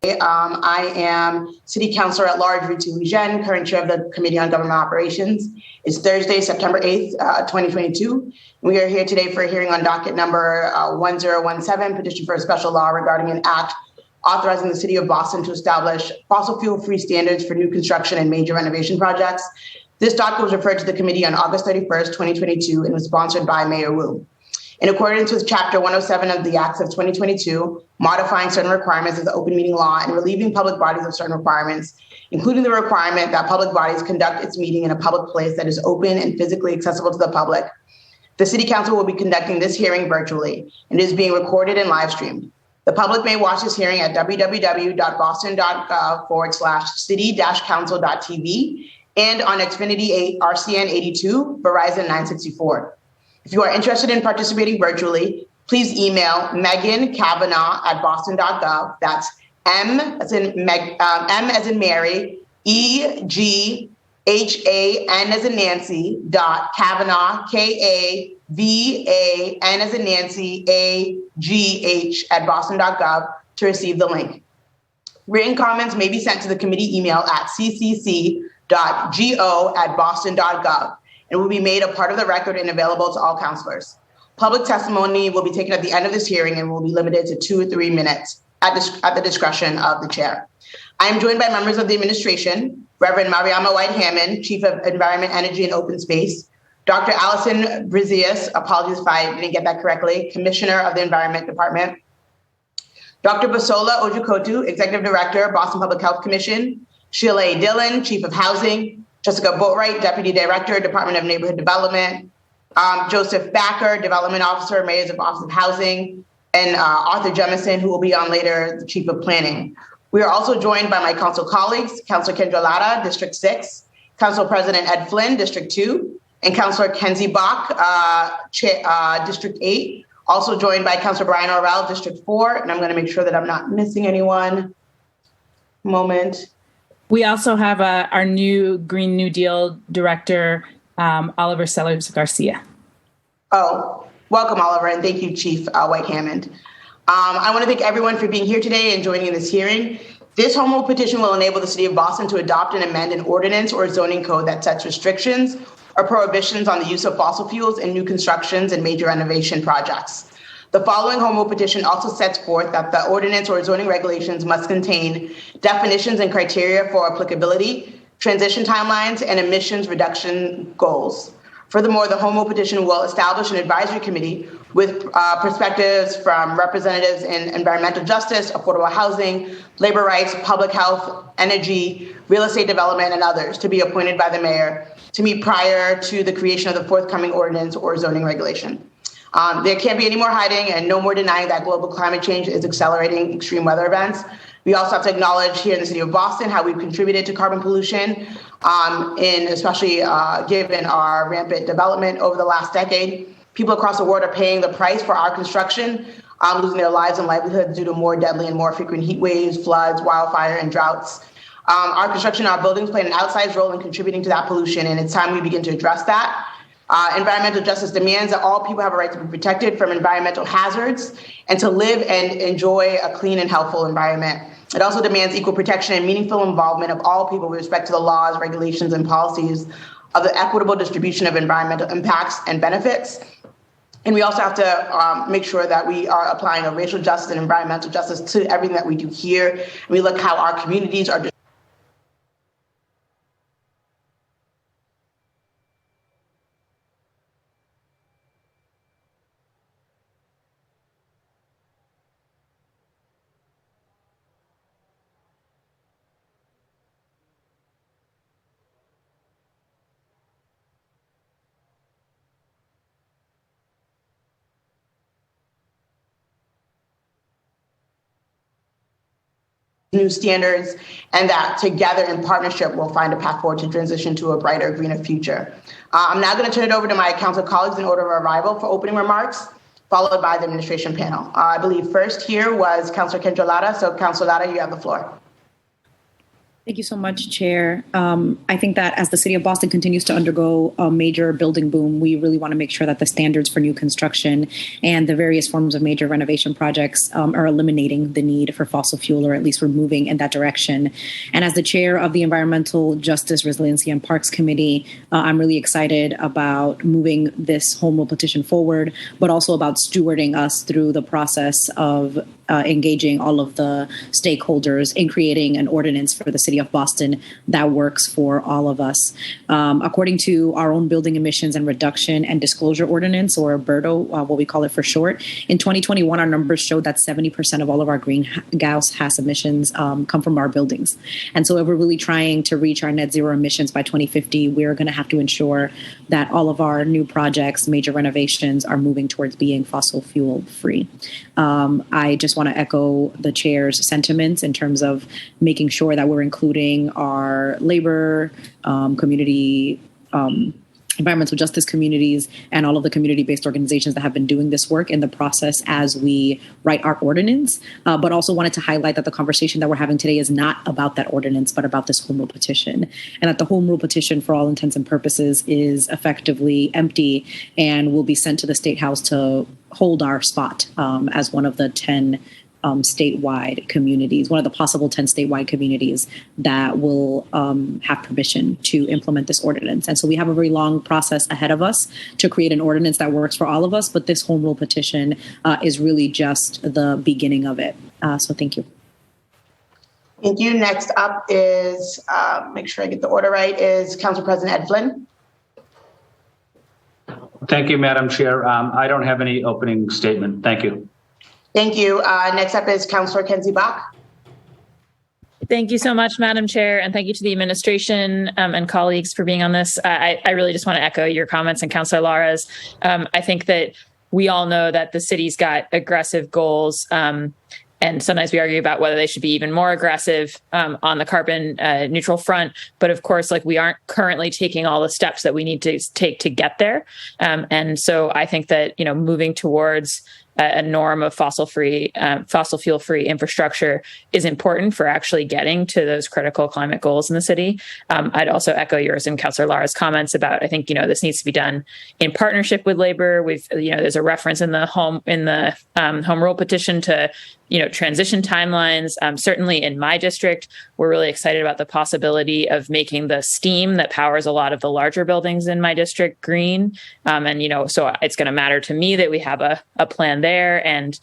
I am City Councilor at Large Ritu Lijen, current chair of the Committee on Government Operations. It's Thursday, September 8th, 2022. We are here today for a hearing on docket number 1017, petition for a special law regarding an act authorizing the City of Boston to establish fossil fuel-free standards for new construction and major renovation projects. This docket was referred to the committee on August 31st, 2022, and was sponsored by Mayor Wu. In accordance with Chapter 107 of the Acts of 2022, modifying certain requirements of the open meeting law and relieving public bodies of certain requirements, including the requirement that public bodies conduct its meeting in a public place that is open and physically accessible to the public. The City Council will be conducting this hearing virtually and is being recorded and live streamed. The public may watch this hearing at www.boston.gov/city-council.tv and on Xfinity 8 RCN 82, Verizon 964. If you are interested in participating virtually, please email Megan Kavanaugh at boston.gov. That's M as in Mary, EGHAN as in Nancy, Kavanaugh, KAVAN as in Nancy, AGH at boston.gov to receive the link. Written comments may be sent to the committee email at ccc.go@boston.gov. It will be made a part of the record and available to all councilors. Public testimony will be taken at the end of this hearing and will be limited to 2 or 3 minutes at the discretion of the chair. I am joined by members of the administration, Reverend Mariama White-Hammond, Chief of Environment, Energy, and Open Space, Dr. Allison Brizius, apologies if I didn't get that correctly, Commissioner of the Environment Department, Dr. Basola Ojukotu, Executive Director, Boston Public Health Commission, Sheila A. Dillon, Chief of Housing, Jessica Boatwright, Deputy Director, Department of Neighborhood Development, Joseph Backer, Development Officer, Mayor's Office of Housing, and Arthur Jemison, who will be on later, the Chief of Planning. We are also joined by my council colleagues, Councilor Kendra Latta, District 6, Council President Ed Flynn, District 2, and Councilor Kenzie Bach, District 8. Also joined by Councilor Brian Orrell, District 4, and I'm going to make sure that I'm not missing anyone. Moment. We also have our new Green New Deal Director, Oliver Sellers Garcia. Oh, welcome, Oliver, and thank you, Chief White-Hammond. I want to thank everyone for being here today and joining in this hearing. This home rule petition will enable the City of Boston to adopt and amend an ordinance or zoning code that sets restrictions or prohibitions on the use of fossil fuels in new constructions and major renovation projects. The following home rule petition also sets forth that the ordinance or zoning regulations must contain definitions and criteria for applicability, transition timelines, and emissions reduction goals. Furthermore, the home rule petition will establish an advisory committee with perspectives from representatives in environmental justice, affordable housing, labor rights, public health, energy, real estate development, and others to be appointed by the mayor to meet prior to the creation of the forthcoming ordinance or zoning regulation. There can't be any more hiding and no more denying that global climate change is accelerating extreme weather events. We also have to acknowledge here in the City of Boston how we've contributed to carbon pollution, especially given our rampant development over the last decade. People across the world are paying the price for our construction, losing their lives and livelihoods due to more deadly and more frequent heat waves, floods, wildfire, and droughts. Our construction, our buildings play an outsized role in contributing to that pollution, and it's time we begin to address that. Environmental justice demands that all people have a right to be protected from environmental hazards and to live and enjoy a clean and healthful environment. It also demands equal protection and meaningful involvement of all people with respect to the laws, regulations, and policies of the equitable distribution of environmental impacts and benefits. And we also have to make sure that we are applying a racial justice and environmental justice to everything that we do here. And we look how our communities are new standards, and that together in partnership we'll find a path forward to transition to a brighter, greener future. I'm now going to turn it over to my council colleagues in order of arrival for opening remarks, followed by the administration panel. I believe first here was Councilor Kendra Latta. So Councilor Latta, you have the floor. Thank you so much, Chair. I think that as the City of Boston continues to undergo a major building boom, we really want to make sure that the standards for new construction and the various forms of major renovation projects are eliminating the need for fossil fuel, or at least we're moving in that direction. And as the Chair of the Environmental Justice, Resiliency, and Parks Committee, I'm really excited about moving this home rule petition forward, but also about stewarding us through the process of engaging all of the stakeholders in creating an ordinance for the City of Boston that works for all of us. According to our own Building Emissions and Reduction and Disclosure Ordinance, or BERDO, what we call it for short, in 2021, our numbers showed that 70% of all of our greenhouse gas emissions come from our buildings. And so if we're really trying to reach our net zero emissions by 2050, we're going to have to ensure that all of our new projects, major renovations, are moving towards being fossil fuel free. I just want to echo the chair's sentiments in terms of making sure that we're including our labor, community, environmental justice communities, and all of the community-based organizations that have been doing this work in the process as we write our ordinance. But also wanted to highlight that the conversation that we're having today is not about that ordinance, but about this home rule petition. And that the home rule petition, for all intents and purposes, is effectively empty and will be sent to the State House to hold our spot as one of the 10 statewide communities, one of the possible 10 statewide communities that will have permission to implement this ordinance. And so we have a very long process ahead of us to create an ordinance that works for all of us, but this home rule petition is really just the beginning of it. So thank you. Thank you. Next up is, make sure I get the order right, is Council President Ed Flynn. Thank you, Madam Chair. I don't have any opening statement. Thank you. Thank you. Next up is Councillor Kenzie Bach. Thank you so much, Madam Chair, and thank you to the administration and colleagues for being on this. I really just want to echo your comments and Councillor Lara's. I think that we all know that the city's got aggressive goals, and sometimes we argue about whether they should be even more aggressive on the carbon neutral front. But of course, like, we aren't currently taking all the steps that we need to take to get there. And so I think that, moving towards a norm of fossil fuel free infrastructure is important for actually getting to those critical climate goals in the city. I'd also echo yours and Councillor Lara's comments about, I think, this needs to be done in partnership with labor. There's a reference in the home rule petition to, transition timelines. Certainly in my district, we're really excited about the possibility of making the steam that powers a lot of the larger buildings in my district green. So it's going to matter to me that we have a plan there. And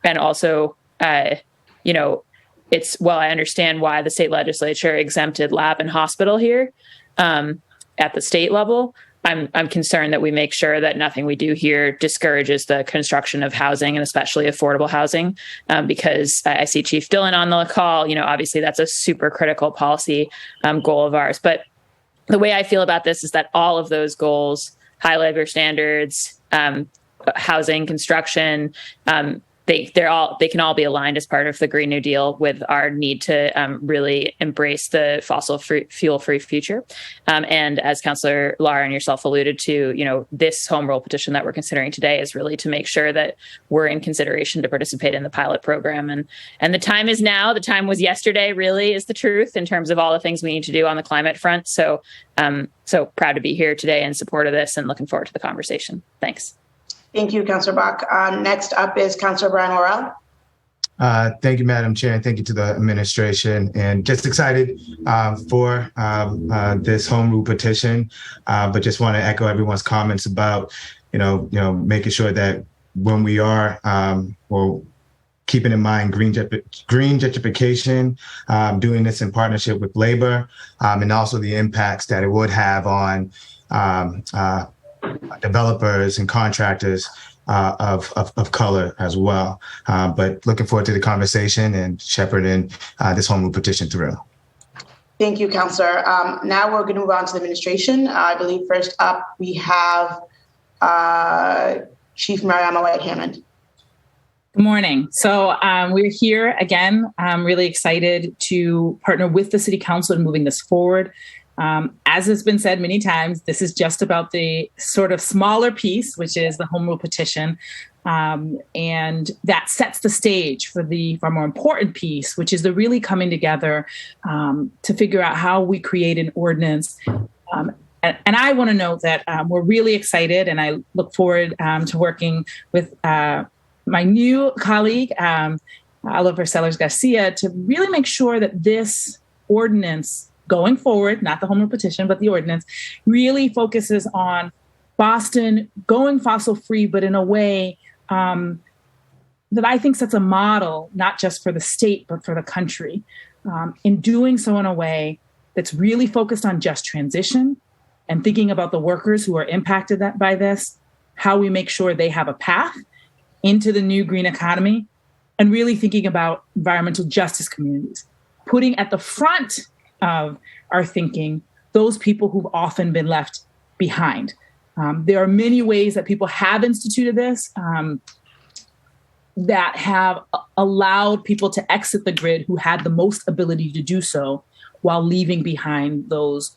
also, it's, well, I understand why the state legislature exempted lab and hospital here at the state level. I'm concerned that we make sure that nothing we do here discourages the construction of housing, and especially affordable housing, because I see Chief Dillon on the call. Obviously that's a super critical policy goal of ours. But the way I feel about this is that all of those goals, high labor standards, housing, construction, they can all be aligned as part of the Green New Deal with our need to really embrace the fossil fuel free future. And as Councillor Lara and yourself alluded to, this home rule petition that we're considering today is really to make sure that we're in consideration to participate in the pilot program. And the time is now. The time was yesterday, really, is the truth in terms of all the things we need to do on the climate front. So proud to be here today in support of this and looking forward to the conversation. Thanks. Thank you, Councillor Bach. Next up is Councillor Brian Worrell. Thank you, Madam Chair, and thank you to the administration. And just excited for this home rule petition, but just want to echo everyone's comments about, making sure that when we are, keeping in mind green gentrification, doing this in partnership with labor, and also the impacts that it would have on developers and contractors of color as well. But looking forward to the conversation and shepherding this home rule petition through. Thank you, Councillor. Now we're going to move on to the administration. I believe first up we have Chief Mariama White-Hammond. Good morning. So we're here again. I'm really excited to partner with the City Council in moving this forward. As has been said many times, this is just about the sort of smaller piece, which is the home rule petition. And that sets the stage for the far more important piece, which is the really coming together to figure out how we create an ordinance. And I want to note that we're really excited, and I look forward to working with my new colleague, Oliver Sellers Garcia, to really make sure that this ordinance going forward, not the home rule petition, but the ordinance, really focuses on Boston going fossil free, but in a way that I think sets a model, not just for the state, but for the country, in doing so in a way that's really focused on just transition and thinking about the workers who are impacted by this, how we make sure they have a path into the new green economy, and really thinking about environmental justice communities, putting at the front of our thinking those people who've often been left behind. There are many ways that people have instituted this that have allowed people to exit the grid who had the most ability to do so, while leaving behind those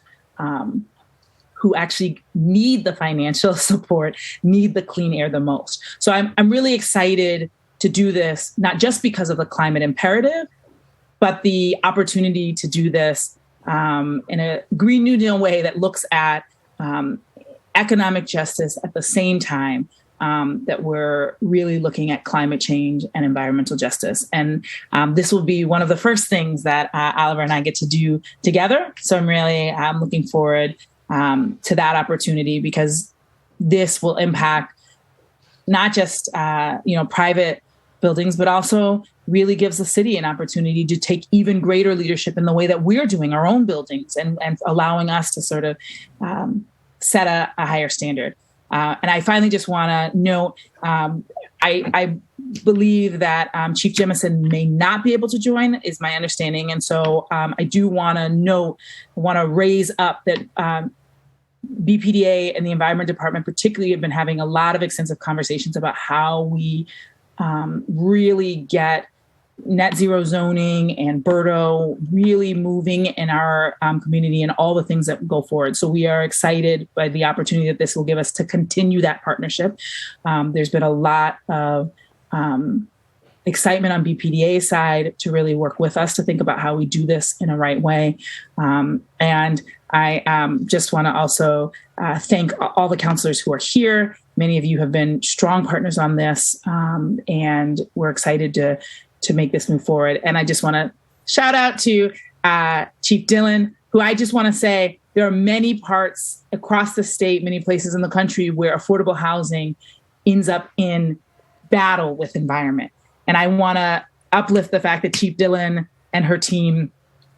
who actually need the financial support, need the clean air the most. So I'm really excited to do this, not just because of the climate imperative, but the opportunity to do this in a Green New Deal way that looks at economic justice at the same time that we're really looking at climate change and environmental justice. And this will be one of the first things that Oliver and I get to do together. So I'm really looking forward to that opportunity, because this will impact not just private buildings, but also really gives the city an opportunity to take even greater leadership in the way that we're doing our own buildings, and allowing us to sort of set a higher standard. And I finally just want to note, I believe that Chief Jemison may not be able to join, is my understanding. And so I do want to raise up that BPDA and the Environment Department particularly have been having a lot of extensive conversations about how we really get net zero zoning and BERDO really moving in our community, and all the things that go forward. So we are excited by the opportunity that this will give us to continue that partnership. There's been a lot of excitement on BPDA's side to really work with us to think about how we do this in a right way. And I just want to also thank all the counselors who are here. Many of you have been strong partners on this, and we're excited to make this move forward. And I just want to shout out to Chief Dillon, who I just want to say there are many parts across the state, many places in the country where affordable housing ends up in battle with environment. And I want to uplift the fact that Chief Dillon and her team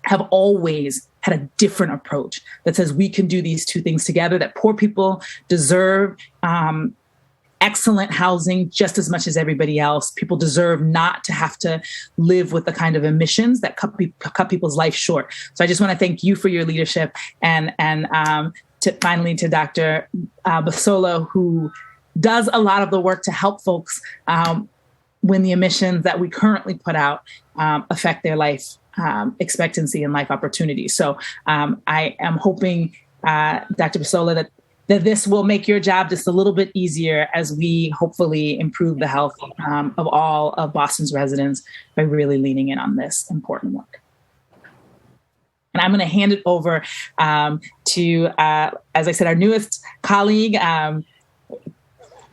have always had a different approach that says we can do these two things together, that poor people deserve excellent housing just as much as everybody else. People deserve not to have to live with the kind of emissions that cut people's life short. So I just want to thank you for your leadership, and finally to Dr. Basolo, who does a lot of the work to help folks when the emissions that we currently put out affect their life expectancy and life opportunities. So I am hoping, Dr. Basolo, that this will make your job just a little bit easier as we hopefully improve the health of all of Boston's residents by really leaning in on this important work. And I'm going to hand it over to, as I said, our newest colleague,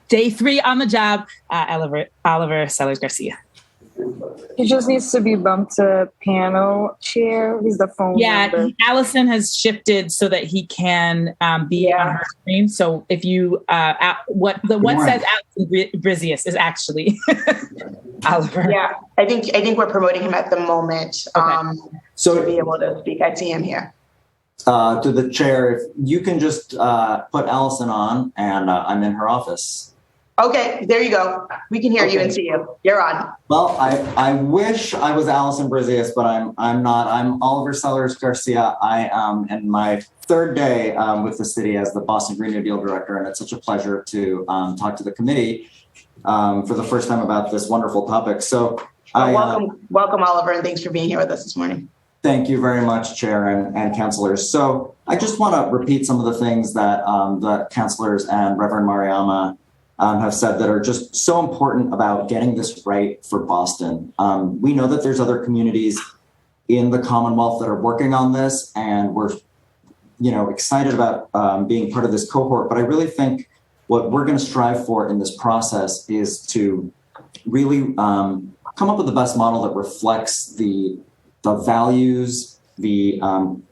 day 3 on the job, Oliver Sellers Garcia. He just needs to be bumped to panel chair. He's the phone number. Allison has shifted so that he can be on her screen. So if you, what says Allison Brizius is actually Oliver. Yeah, I think we're promoting him at the moment to be able to speak. I see him here. To the chair, if you can just put Allison on, and I'm in her office. Okay, there you go. We can hear you and see you. You're on. Well, I wish I was Allison Brizius, but I'm not. I'm Oliver Sellers Garcia. I am in my 3rd day with the city as the Boston Green New Deal director, and it's such a pleasure to talk to the committee for the first time about this wonderful topic. So welcome, Oliver, and thanks for being here with us this morning. Thank you very much, Chair and councilors. So I just want to repeat some of the things that the councilors and Reverend Mariama have said that are just so important about getting this right for Boston. We know that there's other communities in the Commonwealth that are working on this, and we're excited about being part of this cohort. But I really think what we're going to strive for in this process is to really come up with the best model that reflects the values, the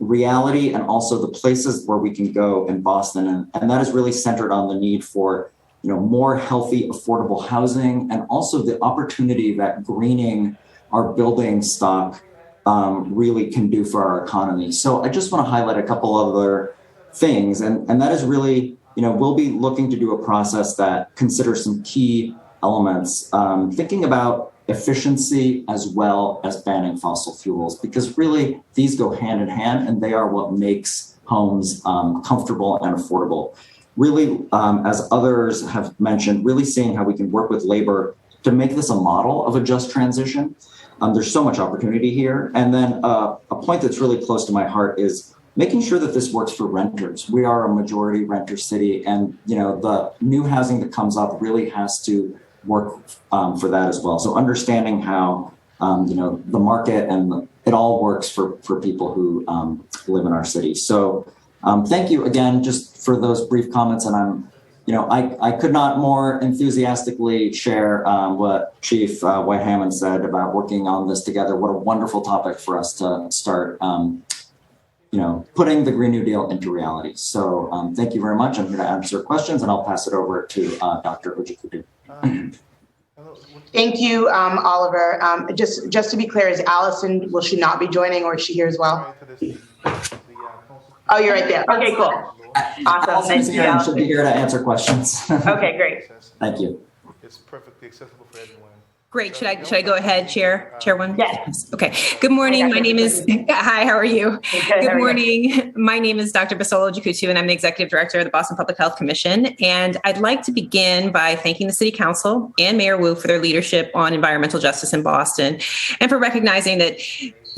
reality, and also the places where we can go in Boston. And that is really centered on the need for more healthy, affordable housing, and also the opportunity that greening our building stock really can do for our economy. So I just want to highlight a couple other things, and that is really, we'll be looking to do a process that considers some key elements, thinking about efficiency as well as banning fossil fuels, because really these go hand in hand, and they are what makes homes comfortable and affordable. Really, as others have mentioned, really seeing how we can work with labor to make this a model of a just transition. There's so much opportunity here. And then a point that's really close to my heart is making sure that this works for renters. We are a majority renter city, and the new housing that comes up really has to work for that as well. So understanding how the market and it all works for people who live in our city. So thank you again just for those brief comments, and I could not more enthusiastically share what Chief White Hammond said about working on this together. What a wonderful topic for us to start, putting the Green New Deal into reality. So thank you very much. I'm here to answer questions, and I'll pass it over to Dr. Ojikudu. Thank you, Oliver. Just to be clear, is Allison, will she not be joining, or is she here as well? Oh, you're right there. Okay, cool. Awesome. Thank you, Allison. Should be here to answer questions. Okay, great. Thank you. It's perfectly accessible for everyone. Great. Should I go ahead, Chairwoman? Yes. Okay. Good morning. My name is, hi, how are you? Good morning. My name is Dr. Basolo Jikutu, and I'm the Executive Director of the Boston Public Health Commission. And I'd like to begin by thanking the City Council and Mayor Wu for their leadership on environmental justice in Boston, and for recognizing that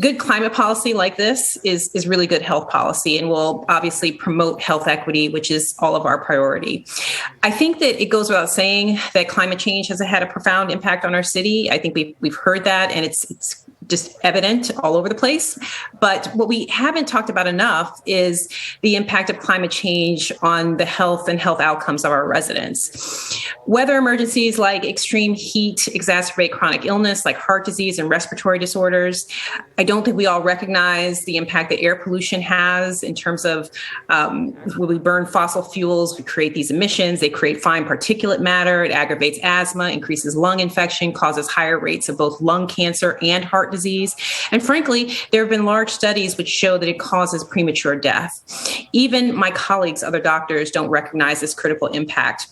good climate policy like this is really good health policy, and will obviously promote health equity, which is all of our priority. I think that it goes without saying that climate change has had a profound impact on our city. I think we've heard that, and it's just evident all over the place. But what we haven't talked about enough is the impact of climate change on the health and health outcomes of our residents. Weather emergencies like extreme heat exacerbate chronic illness like heart disease and respiratory disorders. I don't think we all recognize the impact that air pollution has in terms of when we burn fossil fuels, we create these emissions, they create fine particulate matter, it aggravates asthma, increases lung infection, causes higher rates of both lung cancer and heart disease. And frankly, there have been large studies which show that it causes premature death. Even my colleagues, other doctors, don't recognize this critical impact.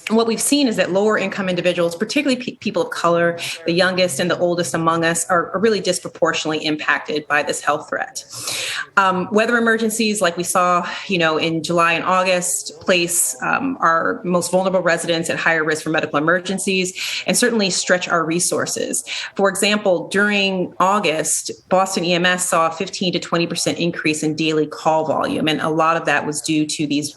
And what we've seen is that lower income individuals, particularly people of color, the youngest and the oldest among us, are really disproportionately impacted by this health threat. Weather emergencies like we saw, in July and August place our most vulnerable residents at higher risk for medical emergencies, and certainly stretch our resources. For example, during August, Boston EMS saw a 15 to 20% increase in daily call volume. And a lot of that was due to these,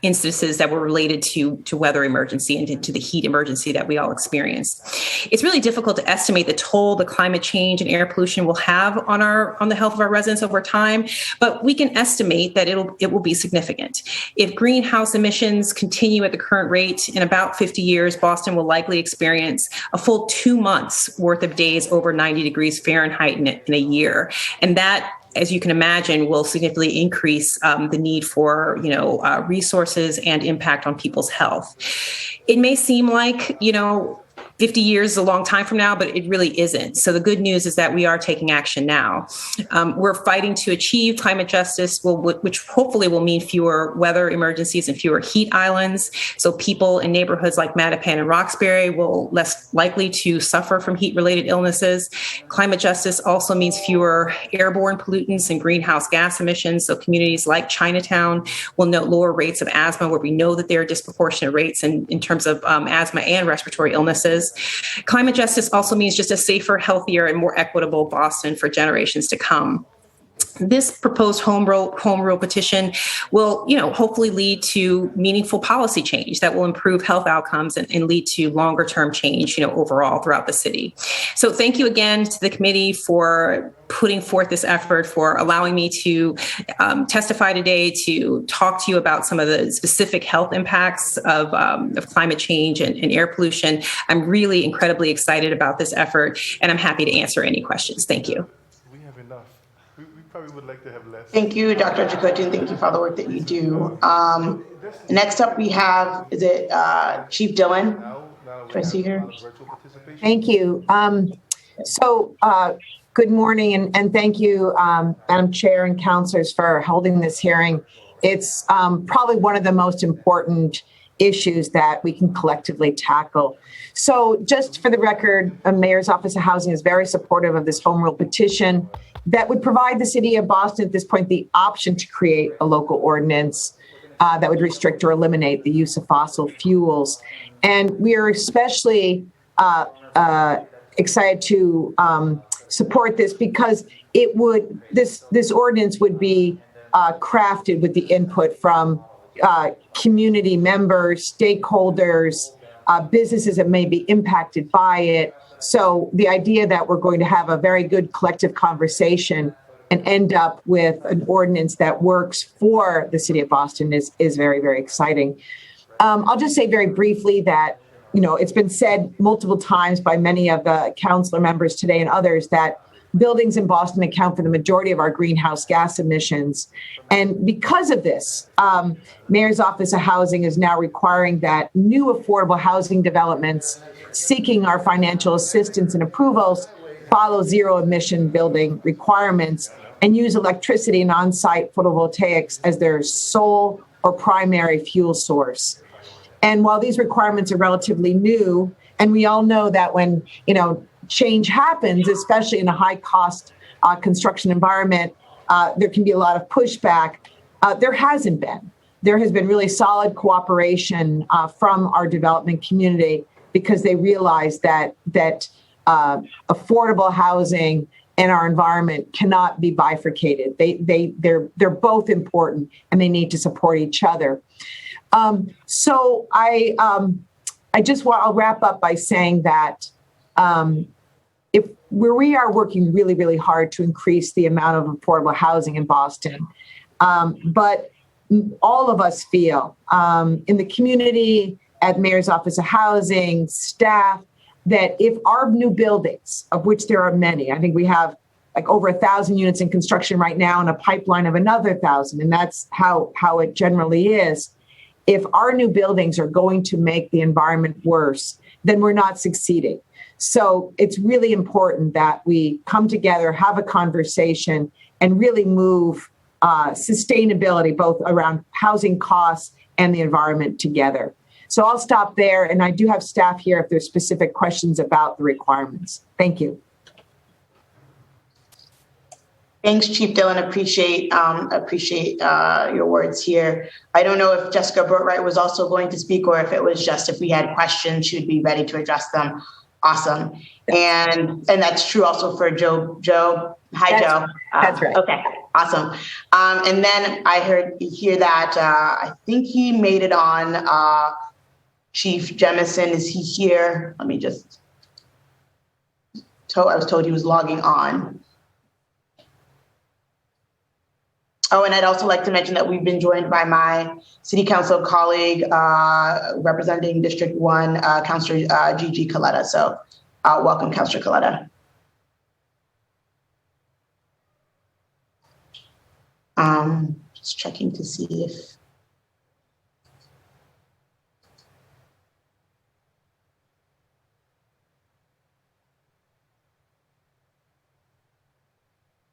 instances that were related to weather emergency and to the heat emergency that we all experienced. It's really difficult to estimate the toll the climate change and air pollution will have on the health of our residents over time, but we can estimate that it will be significant. If greenhouse emissions continue at the current rate, in about 50 years, Boston will likely experience a full 2 months worth of days over 90 degrees Fahrenheit in a year. And that, as you can imagine, will significantly increase the need for, resources and impact on people's health. It may seem like, 50 years is a long time from now, but it really isn't. So the good news is that we are taking action now. We're fighting to achieve climate justice, which hopefully will mean fewer weather emergencies and fewer heat islands. So people in neighborhoods like Mattapan and Roxbury will less likely to suffer from heat-related illnesses. Climate justice also means fewer airborne pollutants and greenhouse gas emissions. So communities like Chinatown will note lower rates of asthma, where we know that there are disproportionate rates in terms of asthma and respiratory illnesses. Climate justice also means just a safer, healthier, and more equitable Boston for generations to come. this proposed home rule petition will, hopefully lead to meaningful policy change that will improve health outcomes and lead to longer term change, overall throughout the city. So thank you again to the committee for putting forth this effort, for allowing me to testify today, to talk to you about some of the specific health impacts of climate change and air pollution. I'm really incredibly excited about this effort, and I'm happy to answer any questions. Thank you. We have enough. We probably would like to have less. Thank you, Dr. Chakoti, and thank you for all the work that you do. Next up, we have, is it Chief Dillon? Do I see her? Thank you. Good morning, and thank you, Madam Chair and councilors, for holding this hearing. It's probably one of the most important issues that we can collectively tackle. So just for the record, the Mayor's Office of Housing is very supportive of this home rule petition that would provide the city of Boston at this point the option to create a local ordinance that would restrict or eliminate the use of fossil fuels. And we are especially excited to support this because this ordinance would be crafted with the input from community members, stakeholders, businesses that may be impacted by it. So the idea that we're going to have a very good collective conversation and end up with an ordinance that works for the city of Boston is very, very exciting. I'll just say very briefly that, it's been said multiple times by many of the councilor members today and others that buildings in Boston account for the majority of our greenhouse gas emissions. And because of this, Mayor's Office of Housing is now requiring that new affordable housing developments seeking our financial assistance and approvals follow zero emission building requirements and use electricity and on-site photovoltaics as their sole or primary fuel source. And while these requirements are relatively new, and we all know that when, change happens, especially in a high cost construction environment, there can be a lot of pushback. There hasn't been. There has been really solid cooperation from our development community because they realize that affordable housing and our environment cannot be bifurcated. They're both important and they need to support each other. I'll wrap up by saying that we are working really, really hard to increase the amount of affordable housing in Boston. But all of us feel in the community, at Mayor's Office of Housing, staff, that if our new buildings, of which there are many, I think we have like over 1,000 units in construction right now and a pipeline of another 1,000, and that's how it generally is. If our new buildings are going to make the environment worse, then we're not succeeding. So it's really important that we come together, have a conversation, and really move sustainability, both around housing costs and the environment together. So I'll stop there, and I do have staff here if there's specific questions about the requirements. Thank you. Thanks, Chief Dillon. Appreciate your words here. I don't know if Jessica Boatwright was also going to speak, or if it was just if we had questions, she'd be ready to address them. Awesome, and that's true also for Joe. Hi, Joe. That's right. Okay, awesome. And then I hear that I think he made it on. Chief Jemison, is he here? Let me just. I was told he was logging on. Oh, and I'd also like to mention that we've been joined by my city council colleague representing District 1, Councilor Gigi Coletta. So welcome, Councilor Coletta. Just checking to see if.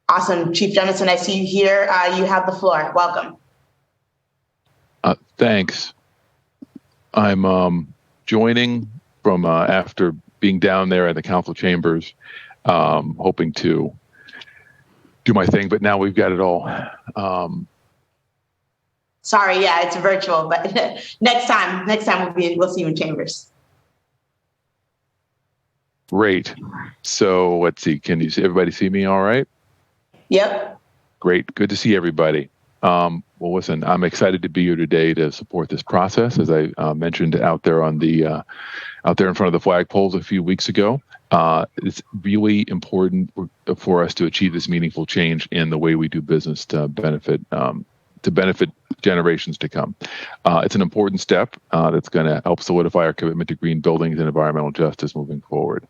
Awesome. Chief Jemison, I see you here. You have the floor. Welcome. Thanks. I'm joining from after being down there in the council chambers, hoping to do my thing, but now we've got it all. Sorry, yeah, it's virtual, but next time we'll see you in chambers. Great. So let's see. Can everybody see me all right? Yep. Great. Good to see everybody. Well, listen, I'm excited to be here today to support this process. As I mentioned out there in front of the flagpoles a few weeks ago, it's really important for us to achieve this meaningful change in the way we do business to benefit generations to come. It's an important step that's going to help solidify our commitment to green buildings and environmental justice moving forward.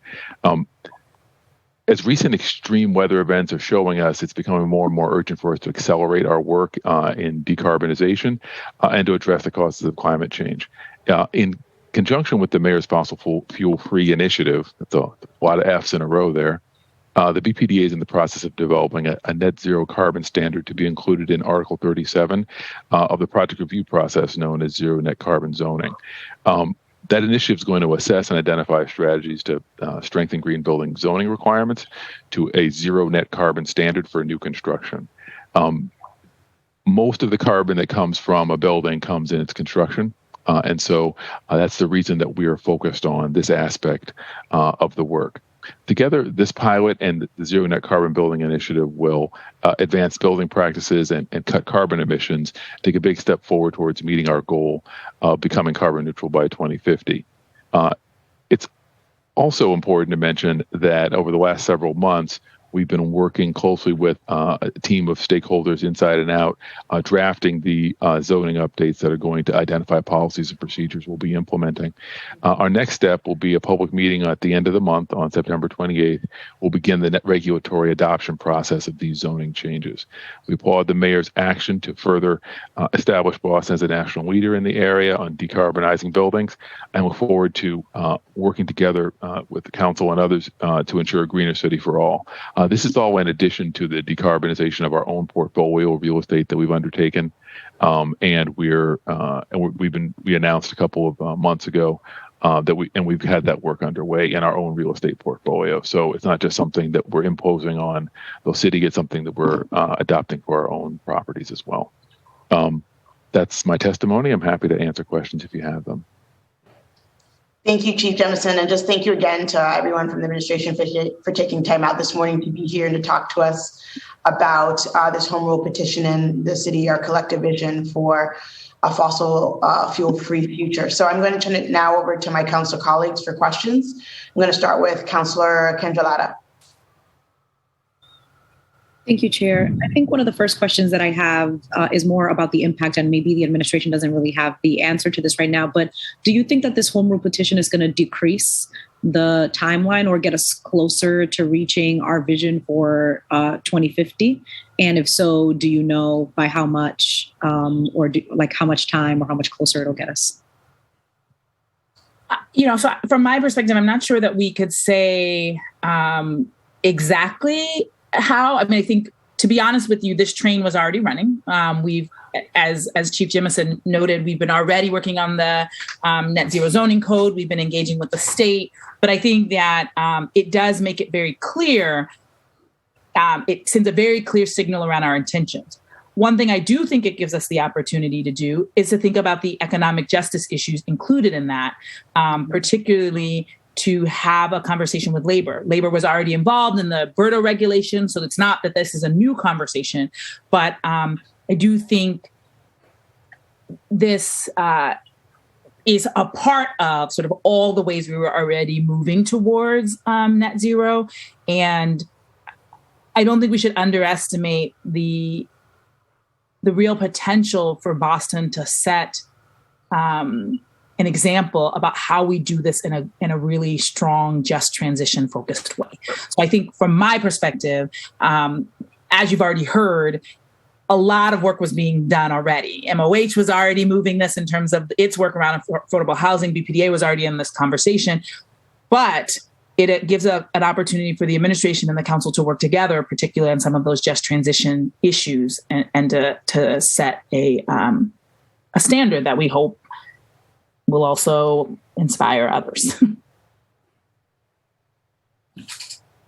As recent extreme weather events are showing us, it's becoming more and more urgent for us to accelerate our work in decarbonization and to address the causes of climate change. In conjunction with the Mayor's Fossil Fuel-Free Initiative, that's a lot of F's in a row there, the BPDA is in the process of developing a net zero carbon standard to be included in Article 37 of the project review process known as Zero Net Carbon Zoning. That initiative is going to assess and identify strategies to strengthen green building zoning requirements to a zero net carbon standard for new construction. Most of the carbon that comes from a building comes in its construction. And so that's the reason that we are focused on this aspect of the work. Together, this pilot and the Zero Net Carbon Building Initiative will advance building practices and cut carbon emissions, take a big step forward towards meeting our goal of becoming carbon neutral by 2050. It's also important to mention that over the last several months, we've been working closely with a team of stakeholders inside and out, drafting the zoning updates that are going to identify policies and procedures we'll be implementing. Our next step will be a public meeting at the end of the month on September 28th. We'll begin the regulatory adoption process of these zoning changes. We applaud the Mayor's action to further establish Boston as a national leader in the area on decarbonizing buildings, and look forward to working together with the Council and others to ensure a greener city for all. This is all in addition to the decarbonization of our own portfolio of real estate that we've undertaken, and we announced a couple of months ago that we've had that work underway in our own real estate portfolio. So it's not just something that we're imposing on the city; it's something that we're adopting for our own properties as well. That's my testimony. I'm happy to answer questions if you have them. Thank you, Chief Jemison, and just thank you again to everyone from the administration for taking time out this morning to be here and to talk to us about this home rule petition in the city, our collective vision for a fossil fuel-free future. So I'm going to turn it now over to my council colleagues for questions. I'm going to start with Councilor Cangelada. Thank you, Chair. I think one of the first questions that I have is more about the impact, and maybe the administration doesn't really have the answer to this right now, but do you think that this home rule petition is going to decrease the timeline or get us closer to reaching our vision for 2050? And if so, do you know by how much, how much time or how much closer it'll get us? So from my perspective, I'm not sure that we could say exactly how. I mean, I think, to be honest with you, this train was already running. We've, as Chief Jemison noted, we've been already working on the net zero zoning code. We've been engaging with the state, but I think that it does make it very clear. It sends a very clear signal around our intentions. One thing I do think it gives us the opportunity to do is to think about the economic justice issues included in that, particularly to have a conversation with labor. Labor was already involved in the BERTA regulation, so it's not that this is a new conversation, but I do think this is a part of sort of all the ways we were already moving towards net zero. And I don't think we should underestimate the real potential for Boston to set an example about how we do this in a really strong, just transition focused way. So I think from my perspective, as you've already heard, a lot of work was being done already. MOH was already moving this in terms of its work around affordable housing. BPDA was already in this conversation, but it gives an opportunity for the administration and the council to work together, particularly on some of those just transition issues, and to set a standard that we hope will also inspire others.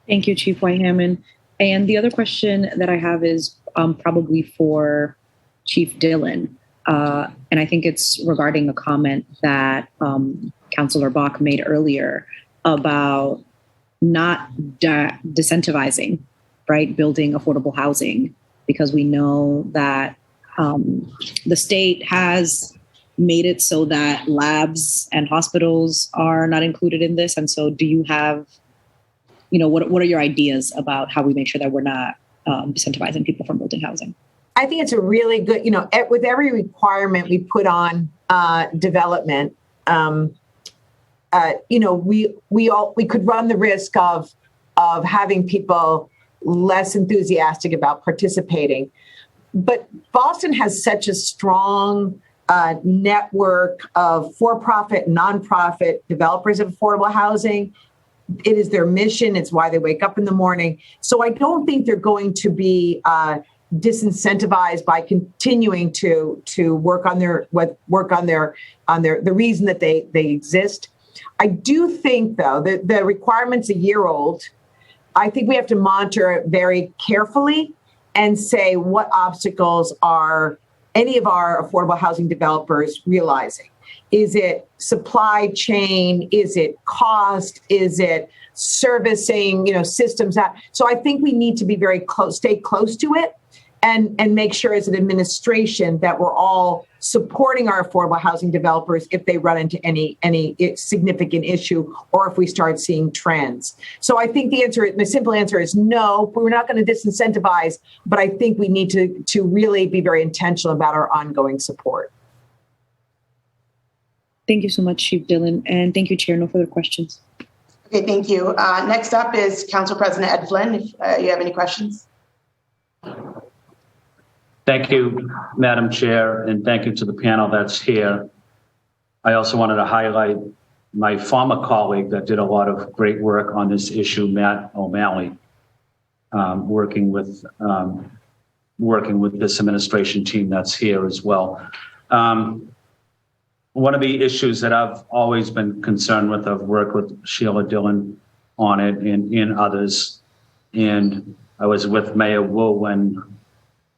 Thank you, Chief White-Hammond. And the other question that I have is probably for Chief Dillon. And I think it's regarding a comment that Councilor Bach made earlier about not disincentivizing, right, building affordable housing because we know that the state has made it so that labs and hospitals are not included in this. And so do you have, what are your ideas about how we make sure that we're not disincentivizing people from building housing? I think it's a really good, with every requirement we put on development, we could run the risk of having people less enthusiastic about participating. But Boston has such a strong network of for-profit, nonprofit developers of affordable housing. It is their mission. It's why they wake up in the morning. So I don't think they're going to be disincentivized by continuing to work on the reason that they exist. I do think, though, that the requirement's a year old. I think we have to monitor it very carefully and say what obstacles are any of our affordable housing developers realizing. Is it supply chain? Is it cost? Is it servicing, systems? So I think we need to be very close, stay close to it, and make sure as an administration that we're all supporting our affordable housing developers if they run into any significant issue or if we start seeing trends. So I think the simple answer is no, we're not going to disincentivize, but I think we need to really be very intentional about our ongoing support. Thank you so much, Chief Dillon. And thank you, Chair. No further questions. Okay, thank you. Next up is Council President Ed Flynn, if you have any questions. Thank you, Madam Chair, and thank you to the panel that's here. I also wanted to highlight my former colleague that did a lot of great work on this issue, Matt O'Malley, working with this administration team that's here as well. One of the issues that I've always been concerned with, I've worked with Sheila Dillon on it and others, and I was with Mayor Wu when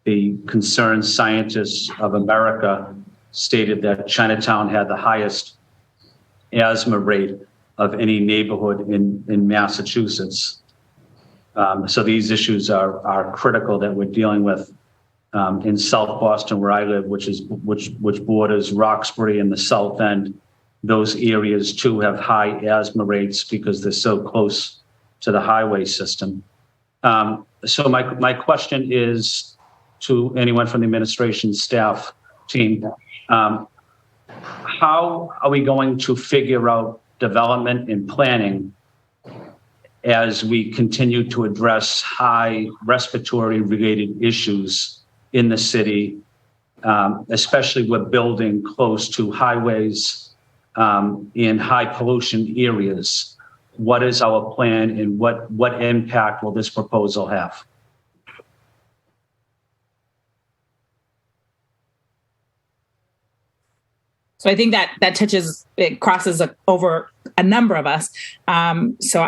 the concerned scientists of America stated that Chinatown had the highest asthma rate of any neighborhood in Massachusetts. So these issues are critical that we're dealing with in South Boston, where I live, which borders Roxbury in the south end. Those areas too have high asthma rates because they're so close to the highway system. So my question is to anyone from the administration staff team, how are we going to figure out development and planning as we continue to address high respiratory related issues in the city, especially with building close to highways in high pollution areas? What is our plan and what impact will this proposal have? So I think that it crosses over a number of us. So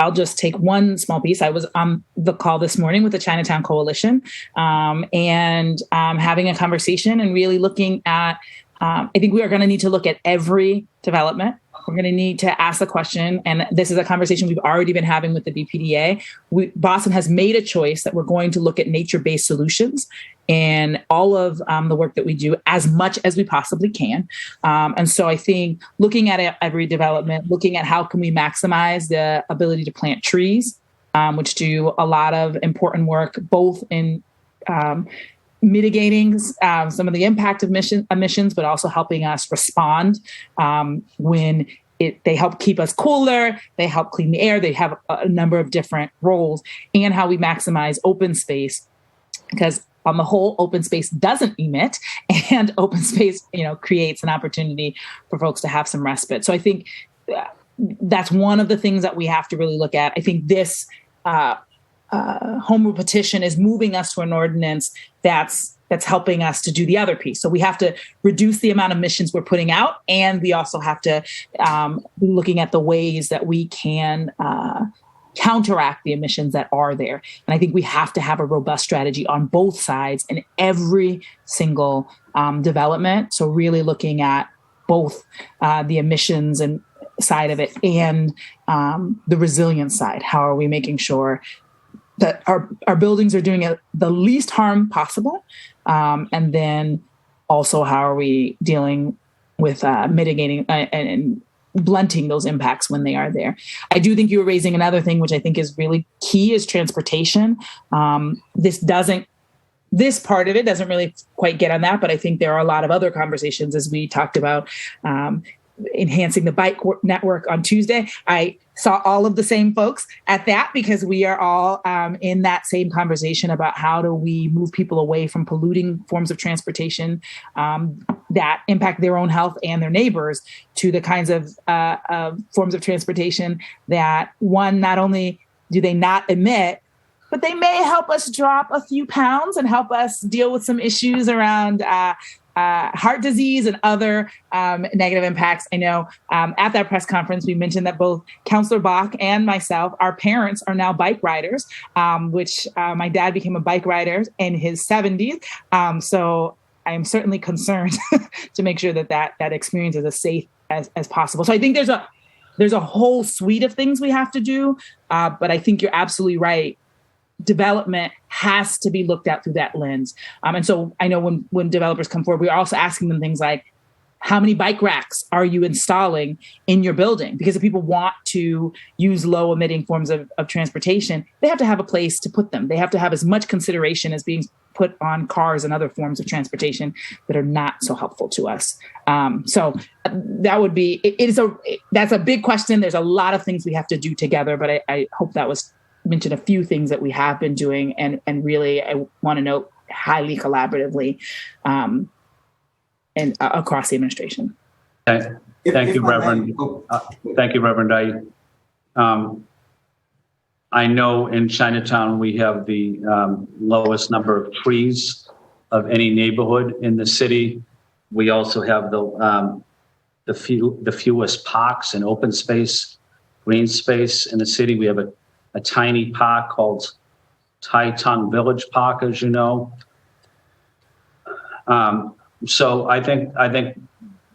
I'll just take one small piece. I was on the call this morning with the Chinatown Coalition and having a conversation and really looking at, I think we are going to need to look at every development. We're going to need to ask the question, and this is a conversation we've already been having with the BPDA. Boston has made a choice that we're going to look at nature-based solutions in all of the work that we do as much as we possibly can. And so I think looking at every development, looking at how can we maximize the ability to plant trees, which do a lot of important work, both in mitigating some of the impact of emissions, but also helping us respond when they help keep us cooler, they help clean the air, they have a number of different roles, and how we maximize open space, because on the whole, open space doesn't emit, and open space, creates an opportunity for folks to have some respite. So I think that's one of the things that we have to really look at. I think this home rule petition is moving us to an ordinance that's helping us to do the other piece. So we have to reduce the amount of emissions we're putting out, and we also have to be looking at the ways that we can counteract the emissions that are there. And I think we have to have a robust strategy on both sides in every single development. So really looking at both the emissions and side of it and the resilience side. How are we making sure that our buildings are doing the least harm possible, and then also how are we dealing with mitigating and blunting those impacts when they are there. I do think you were raising another thing, which I think is really key, is transportation. This part of it doesn't really quite get on that, but I think there are a lot of other conversations, as we talked about, enhancing the bike network on Tuesday. I saw all of the same folks at that because we are all in that same conversation about how do we move people away from polluting forms of transportation that impact their own health and their neighbors to the kinds of forms of transportation that, one, not only do they not emit, but they may help us drop a few pounds and help us deal with some issues around heart disease and other negative impacts. I know at that press conference, we mentioned that both Councillor Bach and myself, our parents are now bike riders, which my dad became a bike rider in his 70s. So I am certainly concerned to make sure that experience is as safe as possible. So I think there's a whole suite of things we have to do, but I think you're absolutely right. Development has to be looked at through that lens. And so I know when developers come forward, we're also asking them things like, how many bike racks are you installing in your building? Because if people want to use low emitting forms of transportation, they have to have a place to put them. They have to have as much consideration as being put on cars and other forms of transportation that are not so helpful to us. So that would be, that's a big question. There's a lot of things we have to do together, but I hope that was mention a few things that we have been doing, and really I want to note highly collaboratively and across the administration. Thank you, Reverend. Thank you, Reverend. I know in Chinatown we have the lowest number of trees of any neighborhood in the city. We also have the fewest parks and open space, green space in the city. We have a tiny park called Tai Tung Village Park, as you know. So I think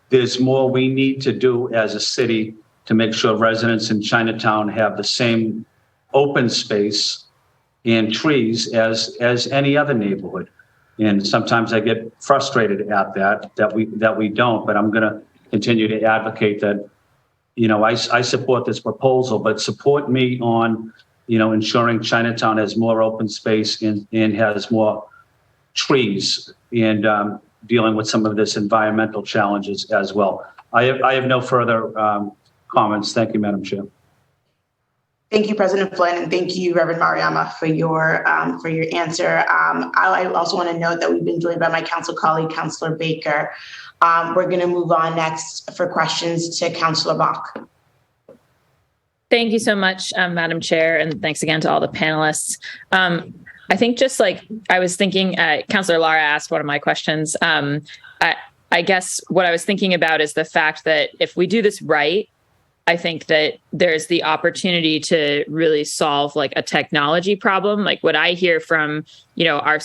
there's more we need to do as a city to make sure residents in Chinatown have the same open space and trees as any other neighborhood. And sometimes I get frustrated at that we don't, but I'm going to continue to advocate that. I support this proposal, but support me on, ensuring Chinatown has more open space and has more trees and dealing with some of this environmental challenges as well. I have no further comments. Thank you, Madam Chair. Thank you, President Flynn, and thank you, Reverend Mariama, for your answer. I also want to note that we've been joined by my council colleague, Councillor Baker. We're going to move on next for questions to Councillor Bach. Thank you so much, Madam Chair, and thanks again to all the panelists. I think just like I was thinking, Councillor Lara asked one of my questions. I guess what I was thinking about is the fact that if we do this right, I think that there's the opportunity to really solve like a technology problem. Like what I hear from, our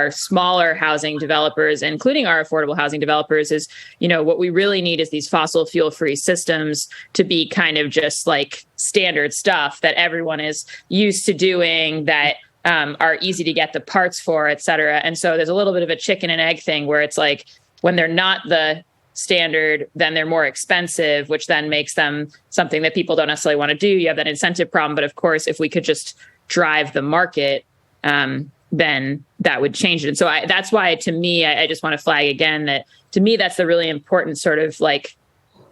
smaller housing developers, including our affordable housing developers, is, what we really need is these fossil fuel free systems to be kind of just like standard stuff that everyone is used to doing, that are easy to get the parts for, et cetera. And so there's a little bit of a chicken and egg thing where it's like, when they're not the standard, then they're more expensive, which then makes them something that people don't necessarily want to do. You have that incentive problem. But of course, if we could just drive the market, then that would change it. And so that's why, to me, I just want to flag again that to me, that's the really important sort of like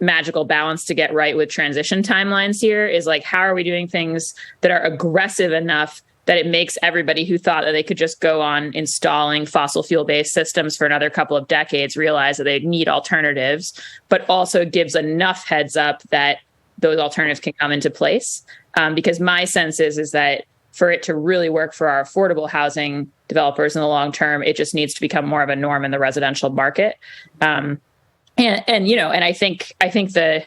magical balance to get right with transition timelines here, is like, how are we doing things that are aggressive enough that it makes everybody who thought that they could just go on installing fossil fuel-based systems for another couple of decades realize that they need alternatives, but also gives enough heads up that those alternatives can come into place. Because my sense is that for it to really work for our affordable housing developers in the long term, it just needs to become more of a norm in the residential market. And I think the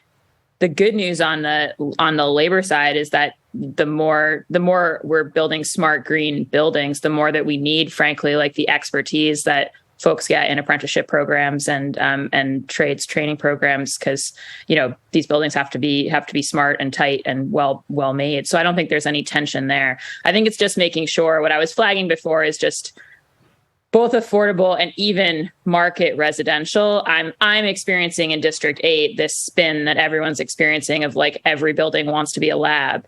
good news on the labor side is that the more we're building smart green buildings, the more that we need, frankly, like the expertise that folks get in apprenticeship programs and trades training programs, because these buildings have to be smart and tight and well made. So I don't think there's any tension there. I think it's just making sure, what I was flagging before is just both affordable and even market residential. I'm experiencing in District 8 this spin that everyone's experiencing of like every building wants to be a lab.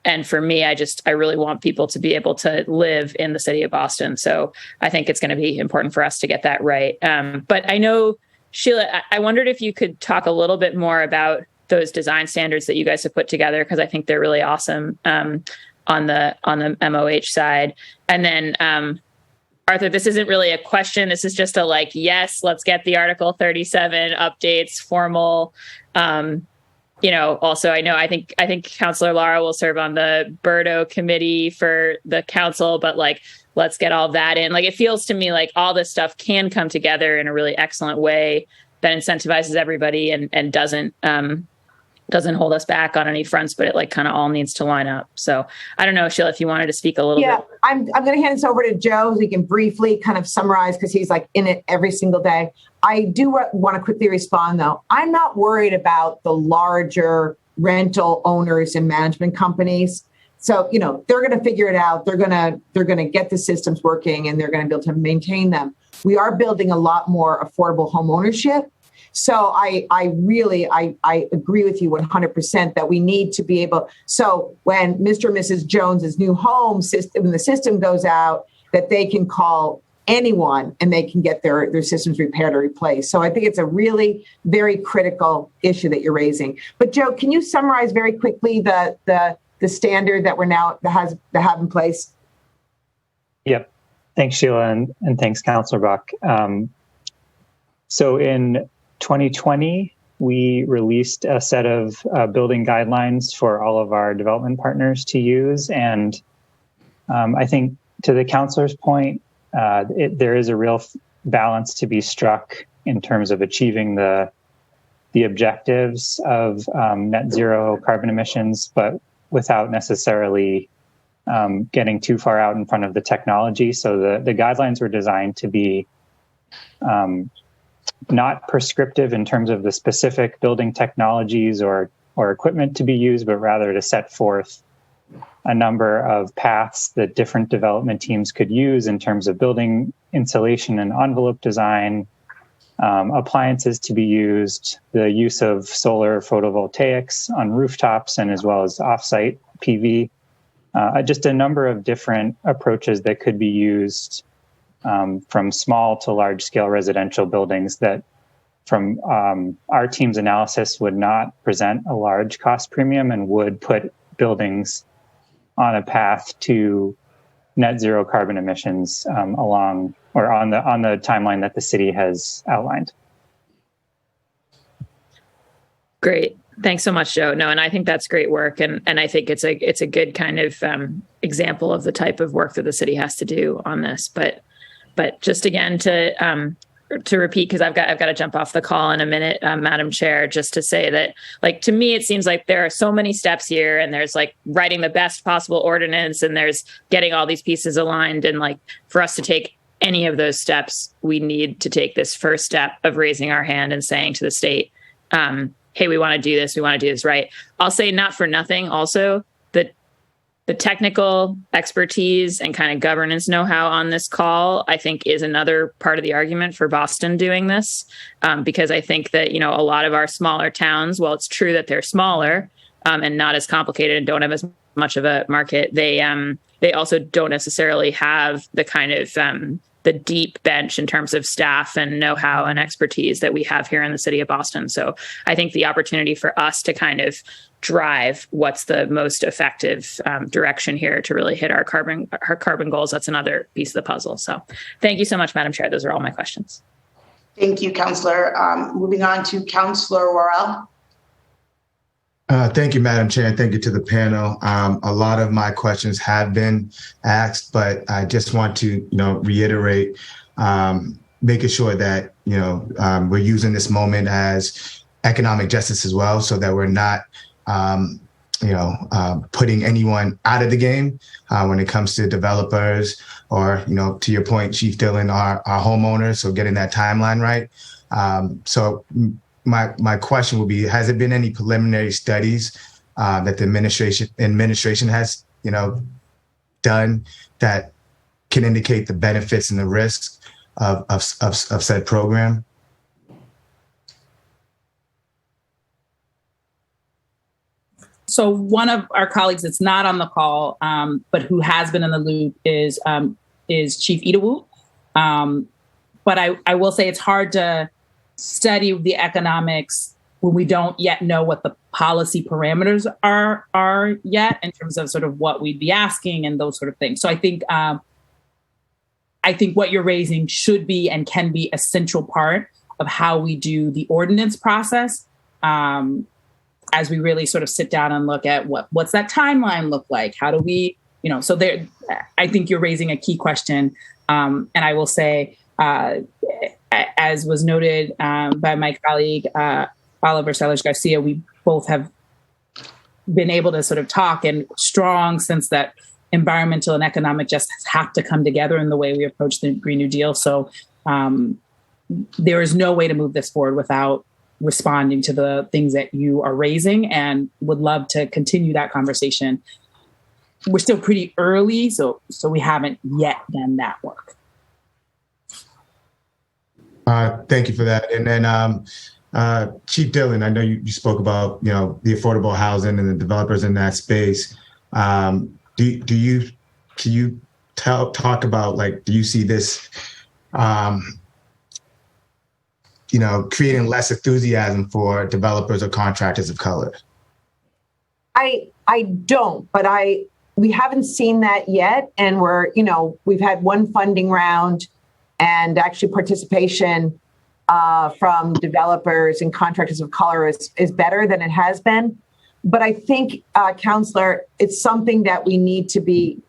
And for me, I really want people to be able to live in the city of Boston. So I think it's going to be important for us to get that right. But I know, Sheila, I wondered if you could talk a little bit more about those design standards that you guys have put together, because I think they're really awesome on the MOH side. And then, Arthur, this isn't really a question. This is just a yes, let's get the Article 37 updates formal. Also, I think Councilor Lara will serve on the Birdo committee for the council, but let's get all that in. It feels to me like all this stuff can come together in a really excellent way that incentivizes everybody and doesn't hold us back on any fronts, but it kind of all needs to line up. So I don't know, Sheila, if you wanted to speak a little bit. Yeah, I'm going to hand this over to Joe so he can briefly kind of summarize, because he's in it every single day. I do want to quickly respond, though. I'm not worried about the larger rental owners and management companies. So, they're going to figure it out. They're going to get the systems working, and they're going to be able to maintain them. We are building a lot more affordable home ownership. So I agree with you 100% that we need to be able. So when Mr. and Mrs. Jones's new home system, when the system goes out, that they can call anyone and they can get their systems repaired or replaced. So I think it's a really very critical issue that you're raising. But Joe, can you summarize very quickly the standard that that have in place? Yep. Thanks, Sheila, and thanks, Councilor Buck. So in 2020, we released a set of building guidelines for all of our development partners to use. And I think to the councilor's point, there is a real balance to be struck in terms of achieving the objectives of net zero carbon emissions, but without necessarily getting too far out in front of the technology. So the guidelines were designed to be not prescriptive in terms of the specific building technologies or equipment to be used, but rather to set forth a number of paths that different development teams could use in terms of building insulation and envelope design, appliances to be used, the use of solar photovoltaics on rooftops, and as well as offsite PV. Just a number of different approaches that could be used from small to large scale residential buildings that from our team's analysis would not present a large cost premium and would put buildings on a path to net zero carbon emissions along or on the timeline that the city has outlined. Great. Thanks so much, Joe. No, and I think that's great work. And I think it's a good kind of example of the type of work that the city has to do on this. But just again to repeat, because I've got to jump off the call in a minute, Madam Chair, just to say that, to me, it seems like there are so many steps here, and there's writing the best possible ordinance, and there's getting all these pieces aligned. And for us to take any of those steps, we need to take this first step of raising our hand and saying to the state, hey, we want to do this. We want to do this right. I'll say not for nothing also that the technical expertise and kind of governance know-how on this call, I think, is another part of the argument for Boston doing this, because I think that, a lot of our smaller towns, while it's true that they're smaller and not as complicated and don't have as much of a market, they also don't necessarily have the kind of the deep bench in terms of staff and know-how and expertise that we have here in the city of Boston. So I think the opportunity for us to kind of drive what's the most effective direction here to really hit our carbon goals, that's another piece of the puzzle. So thank you so much, Madam Chair. Those are all my questions. Thank you, Councillor. Moving on to Councillor Worrell. Thank you, Madam Chair, and thank you to the panel. A lot of my questions have been asked, but I just want to, reiterate, making sure that, we're using this moment as economic justice as well, so that we're not putting anyone out of the game when it comes to developers or, to your point, Chief Dillon, our homeowners. So getting that timeline right. So my question would be, has there been any preliminary studies that the administration has, done that can indicate the benefits and the risks of said program? So one of our colleagues that's not on the call, but who has been in the loop is Chief Idawu. But I will say it's hard to study the economics when we don't yet know what the policy parameters are yet in terms of sort of what we'd be asking and those sort of things. So I think what you're raising should be and can be a central part of how we do the ordinance process. As we really sort of sit down and look at what's that timeline look like? How do we, so there, I think you're raising a key question. And I will say, as was noted by my colleague, Oliver Sellers Garcia, we both have been able to sort of talk in strong sense that environmental and economic justice have to come together in the way we approach the Green New Deal. So there is no way to move this forward without responding to the things that you are raising, and would love to continue that conversation. We're still pretty early, so we haven't yet done that work. Thank you for that. And then Chief Dillon, I know you spoke about, the affordable housing and the developers in that space. Can you talk about, do you see this, creating less enthusiasm for developers or contractors of color? I don't, but we haven't seen that yet. And we've had one funding round, and actually participation from developers and contractors of color is better than it has been. But I think, Counselor, it's something that we need to be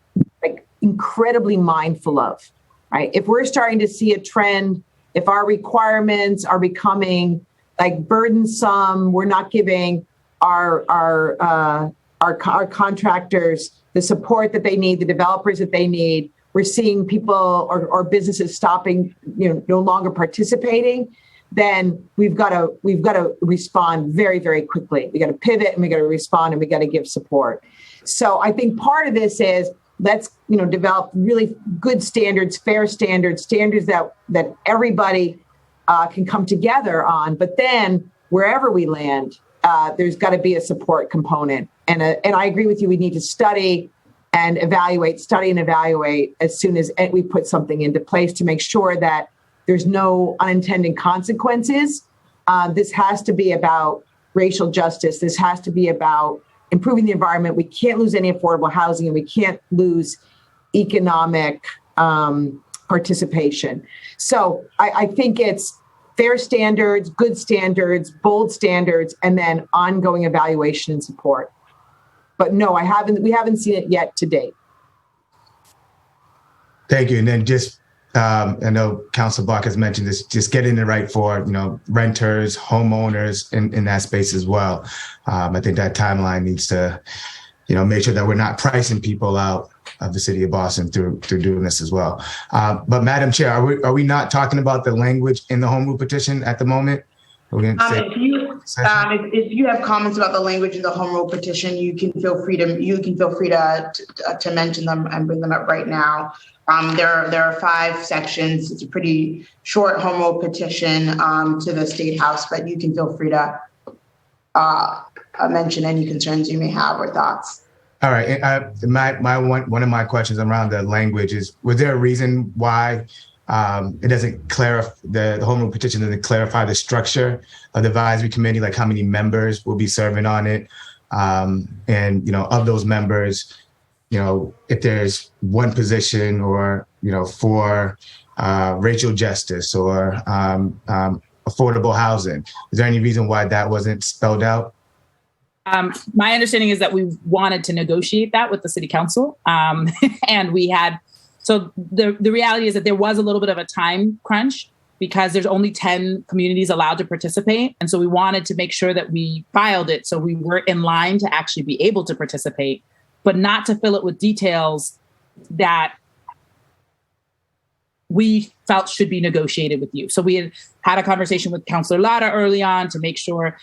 incredibly mindful of, right? If we're starting to see a trend, if our requirements are becoming burdensome, we're not giving our contractors the support that they need, the developers that they need. We're seeing people or businesses stopping, no longer participating. Then we've got to respond very, very quickly. We got to pivot and we got to respond and we got to give support. So I think part of this is let's develop really good standards, fair standards that everybody can come together on. But then wherever we land, there's got to be a support component. And I agree with you. We need to study and evaluate as soon as we put something into place to make sure that there's no unintended consequences. This has to be about racial justice. This has to be about improving the environment. We can't lose any affordable housing, and we can't lose economic participation. So I think it's fair standards, good standards, bold standards, and then ongoing evaluation and support. But no, we haven't seen it yet to date. Thank you. And then just, I know Councilor Block has mentioned this, just getting it right for, renters, homeowners in that space as well. I think that timeline needs to, make sure that we're not pricing people out of the city of Boston through doing this as well. But Madam Chair, are we not talking about the language in the home rule petition at the moment? If you have comments about the language in the home rule petition, you can feel free to mention them and bring them up right now. There are 5 sections. It's a pretty short home rule petition to the State House, but you can feel free to mention any concerns you may have or thoughts. All right. One of my questions around the language is: was there a reason why it doesn't clarify the home rule petition doesn't clarify the structure of the advisory committee, like how many members will be serving on it, and of those members, if there's one position or for racial justice or affordable housing, is there any reason why that wasn't spelled out? My understanding is that we wanted to negotiate that with the city council, and we had. So the reality is that there was a little bit of a time crunch because there's only 10 communities allowed to participate. And so we wanted to make sure that we filed it so we were in line to actually be able to participate, but not to fill it with details that we felt should be negotiated with you. So we had a conversation with Councilor Lara early on to make sure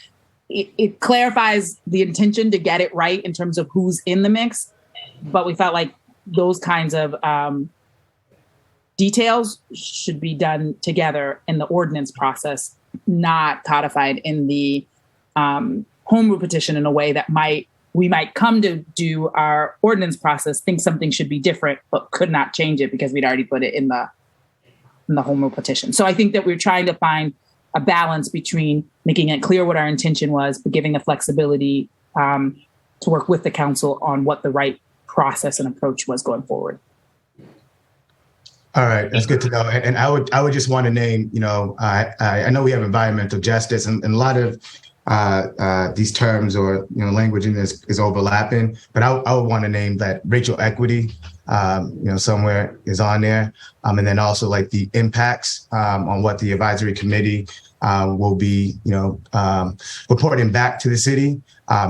it clarifies the intention to get it right in terms of who's in the mix. But we felt like those kinds of details should be done together in the ordinance process, not codified in the home rule petition in a way that we might come to do our ordinance process, think something should be different, but could not change it because we'd already put it in the home rule petition. So I think that we're trying to find a balance between making it clear what our intention was, but giving the flexibility to work with the council on what the right process and approach was going forward. All right, that's good to know. And I would just want to name, I know we have environmental justice, and a lot of these terms or language in this is overlapping. But I would want to name that racial equity, somewhere is on there, and then also like the impacts on what the advisory committee will be, reporting back to the city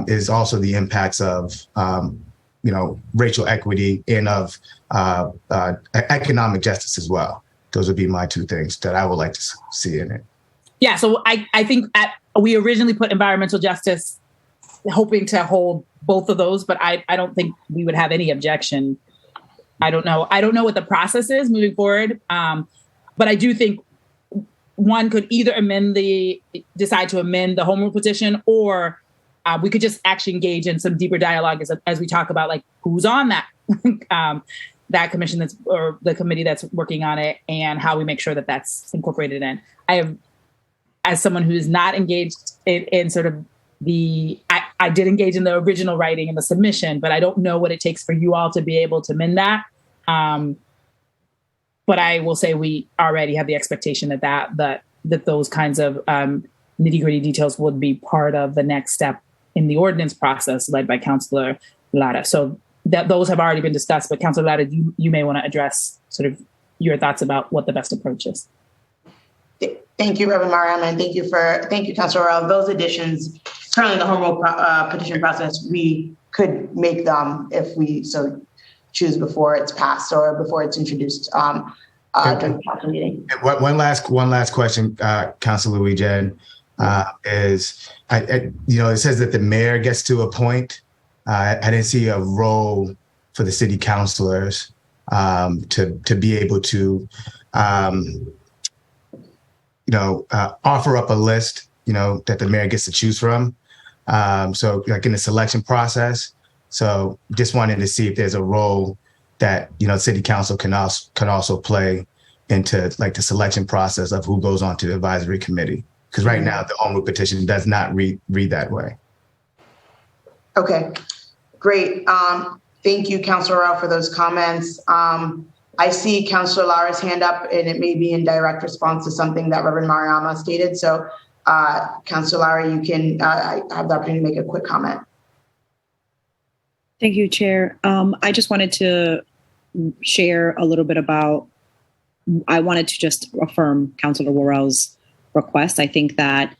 is also the impacts of racial equity and of economic justice as well. Those would be my two things that I would like to see in it. Yeah, so I think we originally put environmental justice hoping to hold both of those, but I don't think we would have any objection. I don't know what the process is moving forward, but I do think one could either decide to amend the home rule petition, or we could just actually engage in some deeper dialogue as we talk about like who's on that that commission or the committee that's working on it, and how we make sure that that's incorporated in. I have, as someone who is not engaged in sort of I did engage in the original writing and the submission, but I don't know what it takes for you all to be able to amend that. But I will say we already have the expectation that those kinds of nitty-gritty details would be part of the next step in the ordinance process led by Councilor Lara. So that those have already been discussed, but Councilor Lara, you may want to address sort of your thoughts about what the best approach is. Thank you, Reverend Mariama, and thank you, Councilor Rowell. Those additions, currently in the home rule petition process, we could make them if we so choose before it's passed or before it's introduced during the council meeting. One last question, Councilor Louis-Jen, is it says that the mayor gets to appoint. I didn't see a role for the city councilors to be able to offer up a list, that the mayor gets to choose from. So like in the selection process. So just wanted to see if there's a role that, city council can also play into like the selection process of who goes on to the advisory committee. Because right now the home rule petition does not read that way. Okay, great. Thank you, Councilor Rao, for those comments. I see Councilor Lara's hand up, and it may be in direct response to something that Reverend Mariama stated. So, Councilor Lara, you can have the opportunity to make a quick comment. Thank you, Chair. I just wanted to share a little bit about, I wanted to just affirm Councilor Worrell's request. I think that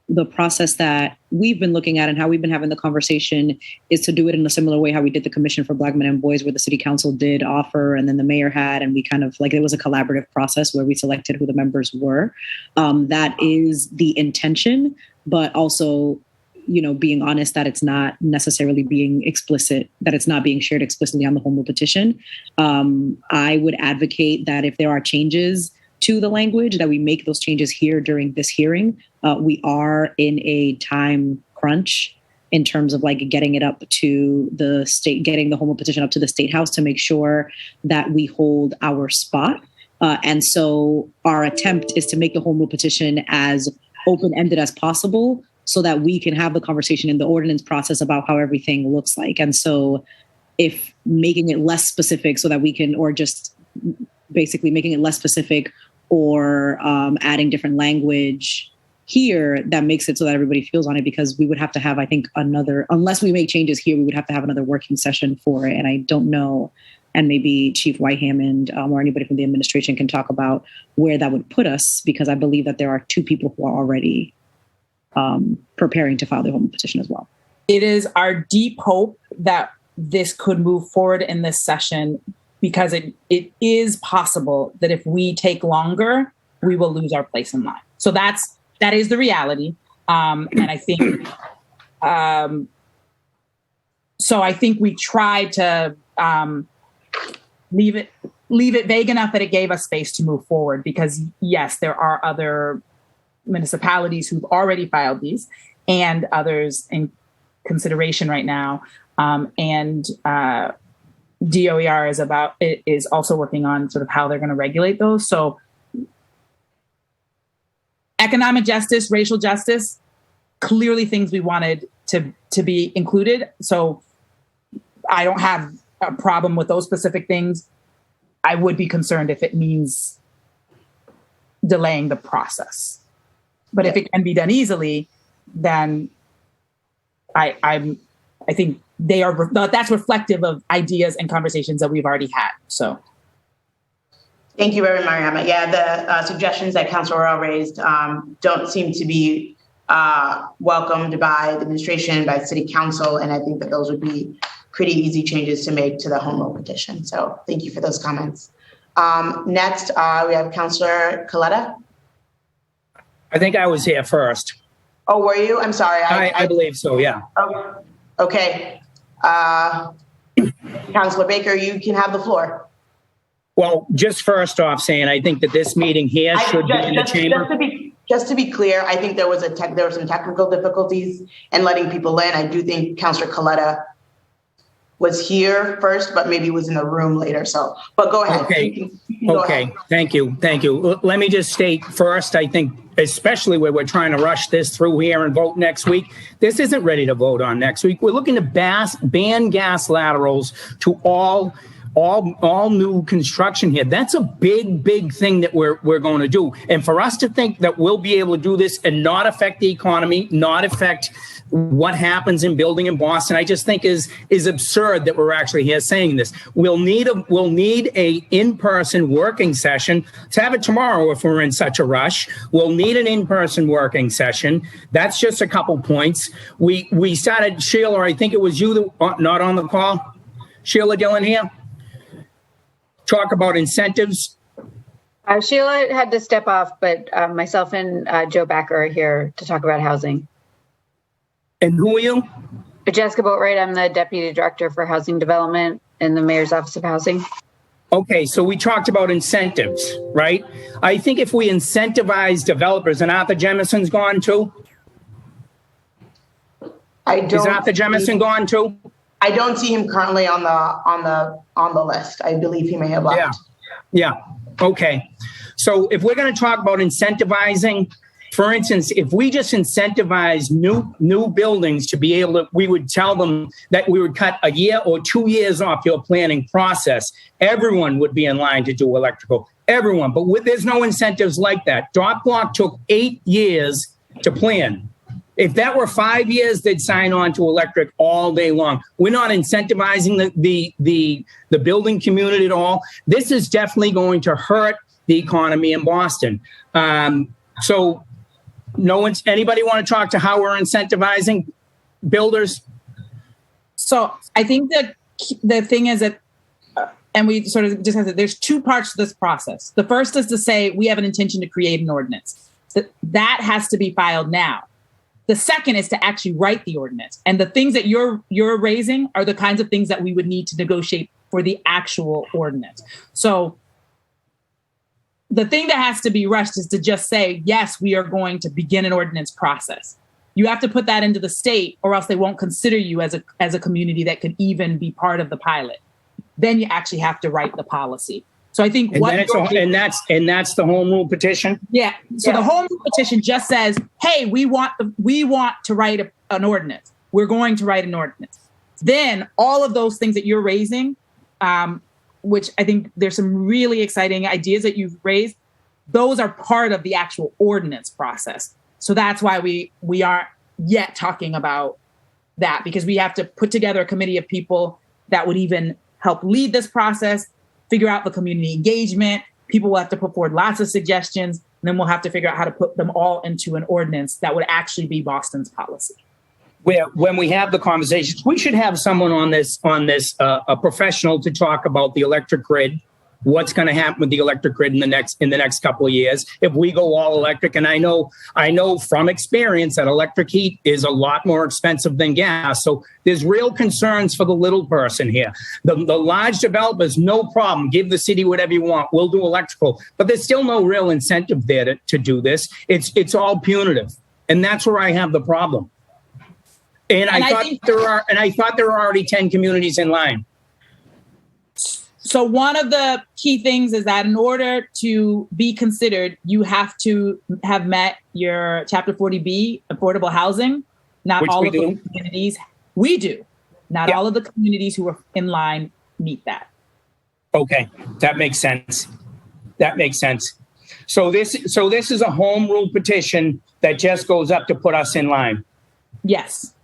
the process that we've been looking at and how we've been having the conversation is to do it in a similar way how we did the Commission for Black Men and Boys, where the city council did offer and then the mayor had, and we kind of like, it was a collaborative process where we selected who the members were. That is the intention, but also, being honest that it's not necessarily being explicit, that it's not being shared explicitly on the home rule petition. I would advocate that if there are changes to the language, that we make those changes here during this hearing. We are in a time crunch in terms of like getting it up to the state, getting the home rule petition up to the State House to make sure that we hold our spot. And so our attempt is to make the home rule petition as open-ended as possible so that we can have the conversation in the ordinance process about how everything looks like. And so if making it less specific so that we can, or just basically making it less specific or adding different language here that makes it so that everybody feels on it, because we would have to have, I think, unless we make changes here, we would have to have another working session for it. And I don't know. and maybe Chief White-Hammond or anybody from the administration can talk about where that would put us, because I believe that there are 2 people who are already preparing to file the home rule petition as well. It is our deep hope that this could move forward in this session, because it is possible that if we take longer, we will lose our place in line. So that is the reality. And I think, so I think we tried to leave it vague enough that it gave us space to move forward, because yes, there are other municipalities who've already filed these and others in consideration right now. And DOER is also working on sort of how they're going to regulate those. So economic justice, racial justice, clearly things we wanted to be included. So I don't have a problem with those specific things. I would be concerned if it means delaying the process. But if it can be done easily, then I think that's reflective of ideas and conversations that we've already had. So, thank you, Reverend Mariama. Yeah, the suggestions that Councilor Royal raised don't seem to be welcomed by the administration, by the City Council, and I think that those would be pretty easy changes to make to the home rule petition. So, thank you for those comments. Next, we have Councilor Coletta. I think I was here first. Oh, were you? I'm sorry. I believe so, yeah. Oh, okay. Councilor Baker, you can have the floor. Well, just first off saying, I think that this meeting here should be in the chamber. Just to be clear, I think there were some technical difficulties in letting people in. I do think Councilor Coletta was here first, but maybe was in the room later. So, but go ahead. Okay. Go ahead. Thank you. Let me just state first, I think, especially where we're trying to rush this through here and vote next week, this isn't ready to vote on next week. We're looking to ban gas laterals to all new construction here. That's a big thing that we're going to do. And for us to think that we'll be able to do this and not affect the economy, not affect what happens in building in Boston, I just think is absurd that we're actually here saying this. We'll need a in-person working session. Let's have it tomorrow if we're in such a rush. We'll need an in-person working session. That's just a couple points. We started, Sheila, I think it was you that not on the call. Sheila Dillon here. Talk about incentives. Sheila had to step off, but myself and Joe Backer are here to talk about housing. And who are you? Jessica Boatwright. I'm the Deputy Director for Housing Development in the Mayor's Office of Housing. Okay, so we talked about incentives, right? I think if we incentivize developers, and Arthur Jemison's gone too? Is Arthur Jemison gone too? I don't see him currently on the list. I believe he may have left. Yeah. Okay. So if we're going to talk about incentivizing, for instance, if we just incentivize new buildings to be able to, we would tell them that we would cut a year or 2 years off your planning process. Everyone would be in line to do electrical. Everyone. But there's no incentives like that. Dot Block took 8 years to plan. If that were 5 years, they'd sign on to electric all day long. We're not incentivizing the building community at all. This is definitely going to hurt the economy in Boston. So anybody want to talk to how we're incentivizing builders? So I think that the thing is that, and we sort of discussed it, there's 2 parts to this process. The first is to say we have an intention to create an ordinance. That has to be filed now. The second is to actually write the ordinance. And the things that you're raising are the kinds of things that we would need to negotiate for the actual ordinance. So the thing that has to be rushed is to just say, yes, we are going to begin an ordinance process. You have to put that into the state, or else they won't consider you as a community that could even be part of the pilot. Then you actually have to write the policy. So I think that's the home rule petition. Yeah. So the home rule petition just says, "Hey, we want to write an ordinance. We're going to write an ordinance." Then all of those things that you're raising, which I think there's some really exciting ideas that you've raised, those are part of the actual ordinance process. So that's why we aren't yet talking about that, because we have to put together a committee of people that would even help lead this process, figure out the community engagement. People will have to put forward lots of suggestions, and then we'll have to figure out how to put them all into an ordinance that would actually be Boston's policy. Where when we have the conversations, we should have someone on this, a professional to talk about the electric grid, what's going to happen with the electric grid in the next couple of years if we go all electric. And I know from experience that electric heat is a lot more expensive than gas. So there's real concerns for the little person here. The large developers, no problem. Give the city whatever you want. We'll do electrical. But there's still no real incentive there to do this. It's all punitive. And that's where I have the problem. And I thought there were already 10 communities in line. So one of the key things is that in order to be considered, you have to have met your Chapter 40B affordable housing. Not all of the communities. We do. Not all of the communities who are in line meet that. Okay, that makes sense. So this is a home rule petition that just goes up to put us in line. Yes.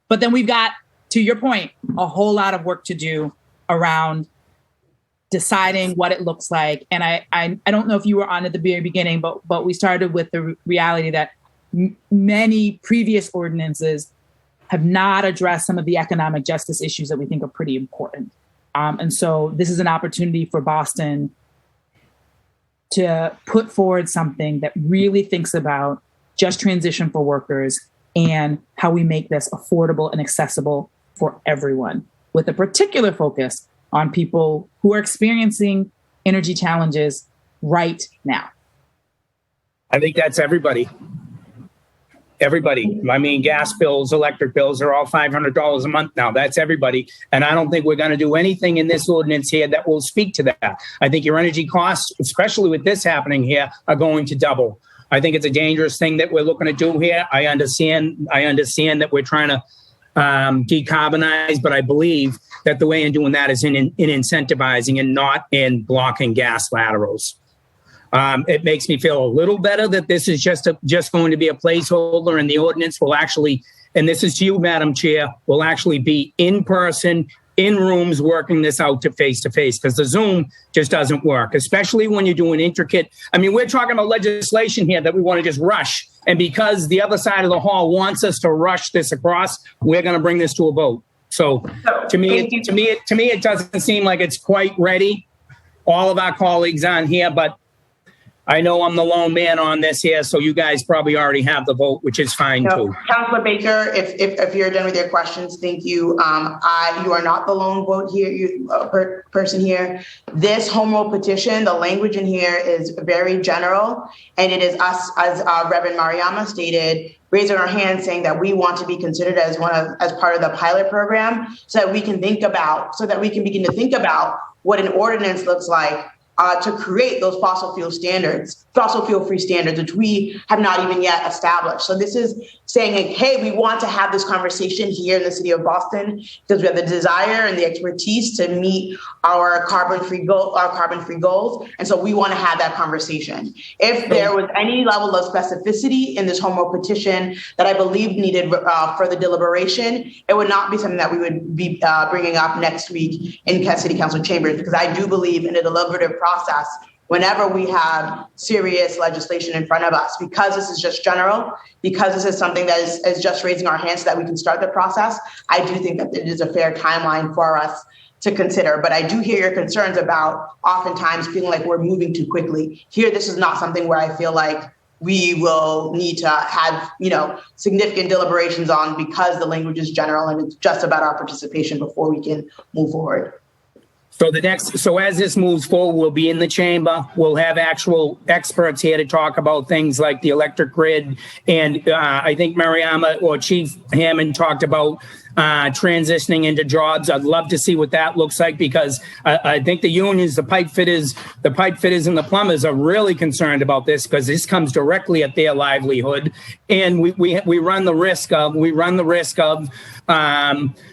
But then we've got, to your point, a whole lot of work to do around deciding what it looks like. And I don't know if you were on at the very beginning, but we started with the reality that many previous ordinances have not addressed some of the economic justice issues that we think are pretty important. And so this is an opportunity for Boston to put forward something that really thinks about just transition for workers and how we make this affordable and accessible for everyone, with a particular focus on people who are experiencing energy challenges right now. I think that's everybody. Everybody. I mean, gas bills, electric bills are all $500 a month now. That's everybody. And I don't think we're going to do anything in this ordinance here that will speak to that. I think your energy costs, especially with this happening here, are going to double. I think it's a dangerous thing that we're looking to do here. I understand that we're trying to decarbonize, but I believe that the way in doing that is in incentivizing and not in blocking gas laterals. It makes me feel a little better that this is just going to be a placeholder, and the ordinance will actually, and this is to you, Madam Chair, will actually be in person, in rooms, working this out to face, because the Zoom just doesn't work, especially when you're doing intricate. I mean, we're talking about legislation here that we want to just rush. And because the other side of the hall wants us to rush this across, we're going to bring this to a vote. So to me, it doesn't seem like it's quite ready. All of our colleagues on here, but I know I'm the lone man on this here, so you guys probably already have the vote, which is fine too. Councilor Baker, if you're done with your questions, thank you. You are not the lone vote here, person here. This home rule petition, the language in here is very general, and it is us, as Reverend Mariama stated, raising our hands saying that we want to be considered as part of the pilot program, so that we can begin to think about what an ordinance looks like. To create those fossil fuel free standards, which we have not even yet established. So this is saying, like, hey, we want to have this conversation here in the city of Boston because we have the desire and the expertise to meet our carbon-free goals. And so we want to have that conversation. If there was any level of specificity in this home rule petition that I believe needed further deliberation, it would not be something that we would be bringing up next week in City Council chambers, because I do believe in a deliberative process whenever we have serious legislation in front of us, because this is just general, because this is something that is just raising our hands so that we can start the process. I do think that it is a fair timeline for us to consider, but I do hear your concerns about oftentimes feeling like we're moving too quickly. Here, this is not something where I feel like we will need to have, significant deliberations on, because the language is general and it's just about our participation before we can move forward. So as this moves forward, we'll be in the chamber. We'll have actual experts here to talk about things like the electric grid. And I think Mariama or Chief Hammond talked about transitioning into jobs. I'd love to see what that looks like, because I think the unions, the pipe fitters and the plumbers are really concerned about this, because this comes directly at their livelihood. And we run the risk of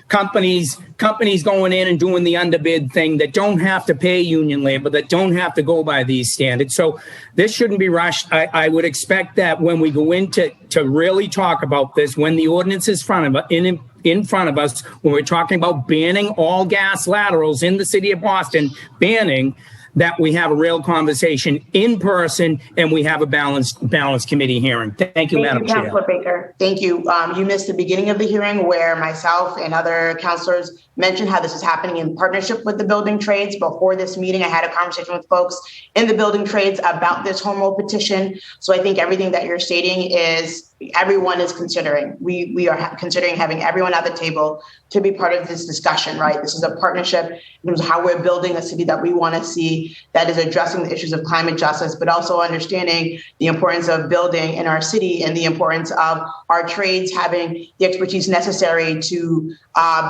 companies going in and doing the underbid thing that don't have to pay union labor, that don't have to go by these standards. So this shouldn't be rushed. I would expect that when we go into really talk about this, when the ordinance is in in front of us when we're talking about banning all gas laterals in the city of Boston, banning, that we have a real conversation in person and we have a balanced committee hearing. Thank you, Madam Chair. Councilor Baker. Thank you. You missed the beginning of the hearing where myself and other councilors mentioned how this is happening in partnership with the building trades. Before this meeting, I had a conversation with folks in the building trades about this home rule petition. So I think everything that you're stating is everyone is considering. We are considering having everyone at the table to be part of this discussion, right? This is a partnership in terms of how we're building a city that we want to see that is addressing the issues of climate justice, but also understanding the importance of building in our city and the importance of our trades having the expertise necessary to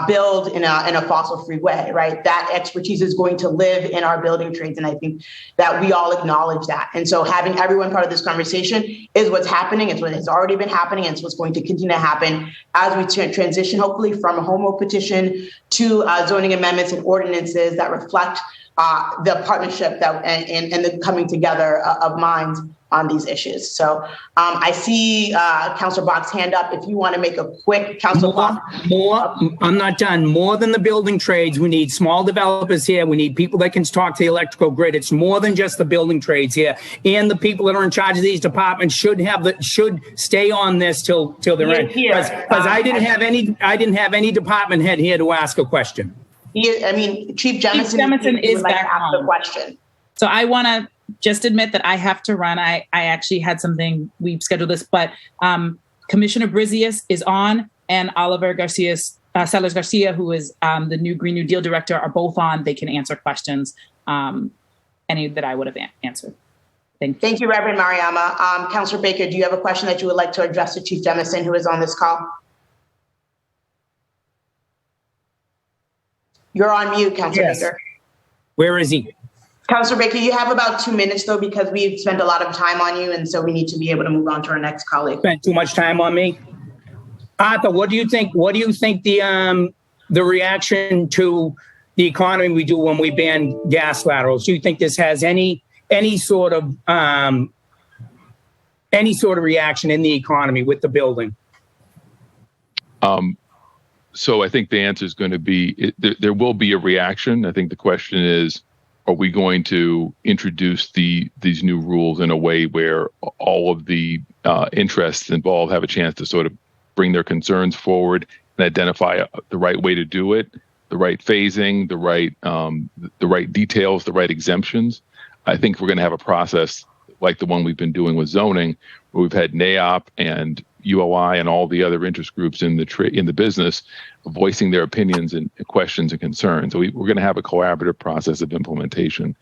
build in a fossil-free way, right? That expertise is going to live in our building trades, and I think that we all acknowledge that. And so having everyone part of this conversation is what's happening. It's what has already been happening, and it's what's going to continue to happen as we transition, hopefully, from a home rule petition to zoning amendments and ordinances that reflect the partnership that and the coming together of minds on these issues. So I see Councilor Bach's hand up. If you want to make a quick, Councilor Bach. I'm not done. More than the building trades. We need small developers here. We need people that can talk to the electrical grid. It's more than just the building trades here. And the people that are in charge of these departments should stay on this till they're in. Because I didn't have any department head here to ask a question. Chief Jemison is back to ask the question. So I want to just admit that I have to run. I actually had something, we've scheduled this, but Commissioner Brizius is on, and Oliver Sellers Garcia, who is the new Green New Deal director, are both on. They can answer questions, any that I would have answered. Thank you, Reverend Mariama. Councilor Baker, do you have a question that you would like to address to Chief Jemison, who is on this call? You're on mute, Councilor Baker. Where is he? Councilor Baker, you have about 2 minutes, though, because we've spent a lot of time on you, and so we need to be able to move on to our next colleague. Spent too much time on me? Arthur, what do you think? What do you think the reaction to the economy we do when we ban gas laterals? Do you think this has any sort of reaction in the economy with the building? So I think the answer is going to be there will be a reaction. I think the question is, are we going to introduce these new rules in a way where all of the interests involved have a chance to sort of bring their concerns forward and identify the right way to do it, the right phasing, the right details, the right exemptions? I think we're going to have a process like the one we've been doing with zoning, where we've had NAIOP and UOI and all the other interest groups in the business voicing their opinions and questions and concerns. So we're going to have a collaborative process of implementation,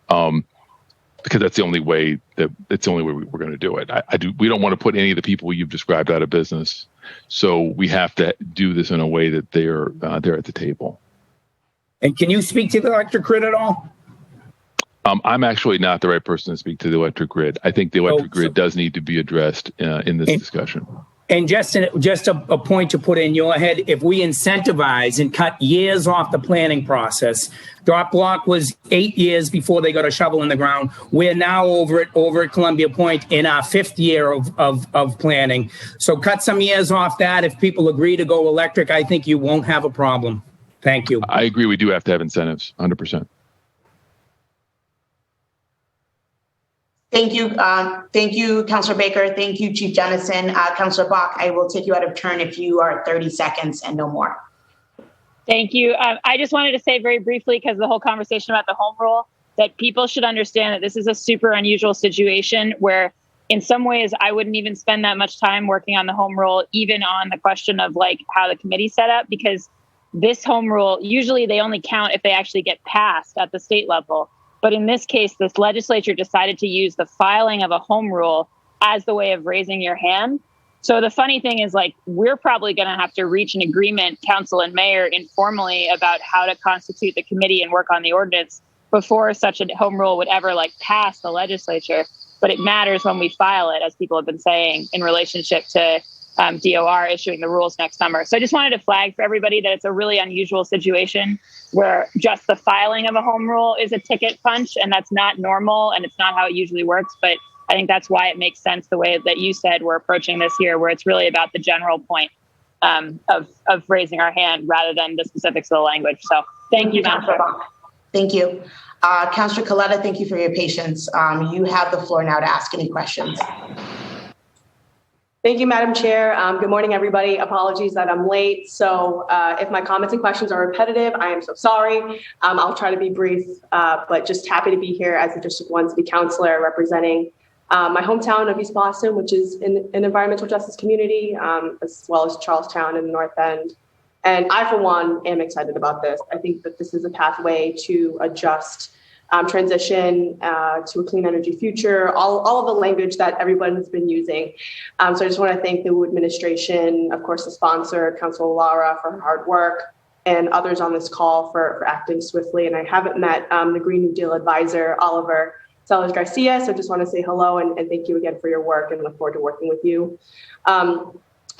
because that's the only way we're going to do it. We don't want to put any of the people you've described out of business. So we have to do this in a way that they're at the table. And can you speak to the electric grid at all? I'm actually not the right person to speak to the electric grid. I think the electric grid does need to be addressed in this discussion. And just a point to put in your head, if we incentivize and cut years off the planning process, Dot Block was 8 years before they got a shovel in the ground. We're now over at Columbia Point in our 5th year of planning. So cut some years off that. If people agree to go electric, I think you won't have a problem. Thank you. I agree. We do have to have incentives, 100%. Thank you. Thank you, Councilor Baker. Thank you, Chief Jemison. Councilor Bach, I will take you out of turn if you are 30 seconds and no more. Thank you. I just wanted to say very briefly, because the whole conversation about the home rule, that people should understand that this is a super unusual situation where in some ways I wouldn't even spend that much time working on the home rule, even on the question of like how the committee's set up, because this home rule, usually they only count if they actually get passed at the state level. But in this case, this legislature decided to use the filing of a home rule as the way of raising your hand. So the funny thing is, like, we're probably going to have to reach an agreement, council and mayor, informally about how to constitute the committee and work on the ordinance before such a home rule would ever pass the legislature. But it matters when we file it, as people have been saying, in relationship to DOR issuing the rules next summer. So I just wanted to flag for everybody that it's a really unusual situation where just the filing of a home rule is a ticket punch, and that's not normal and it's not how it usually works. But I think that's why it makes sense the way that you said we're approaching this here, where it's really about the general point. of raising our hand rather than the specifics of the language. So thank you, Madam Chair. Thank you. Councillor Coletta, thank you for your patience. You have the floor now to ask any questions. Thank you, Madam Chair. Good morning, everybody. Apologies that I'm late. So if my comments and questions are repetitive, I am so sorry. I'll try to be brief, but just happy to be here as the District 1 City Councilor representing my hometown of East Boston, which is an environmental justice community, as well as Charlestown and the North End. And I, for one, am excited about this. I think that this is a pathway to a just transition to a clean energy future, all of the language that everyone's been using. So I just want to thank the Wu administration, of course, the sponsor, Councilor Laura, for her hard work, and others on this call for acting swiftly. And I haven't met the Green New Deal advisor, Oliver Sellers Garcia, so just want to say hello and thank you again for your work and look forward to working with you.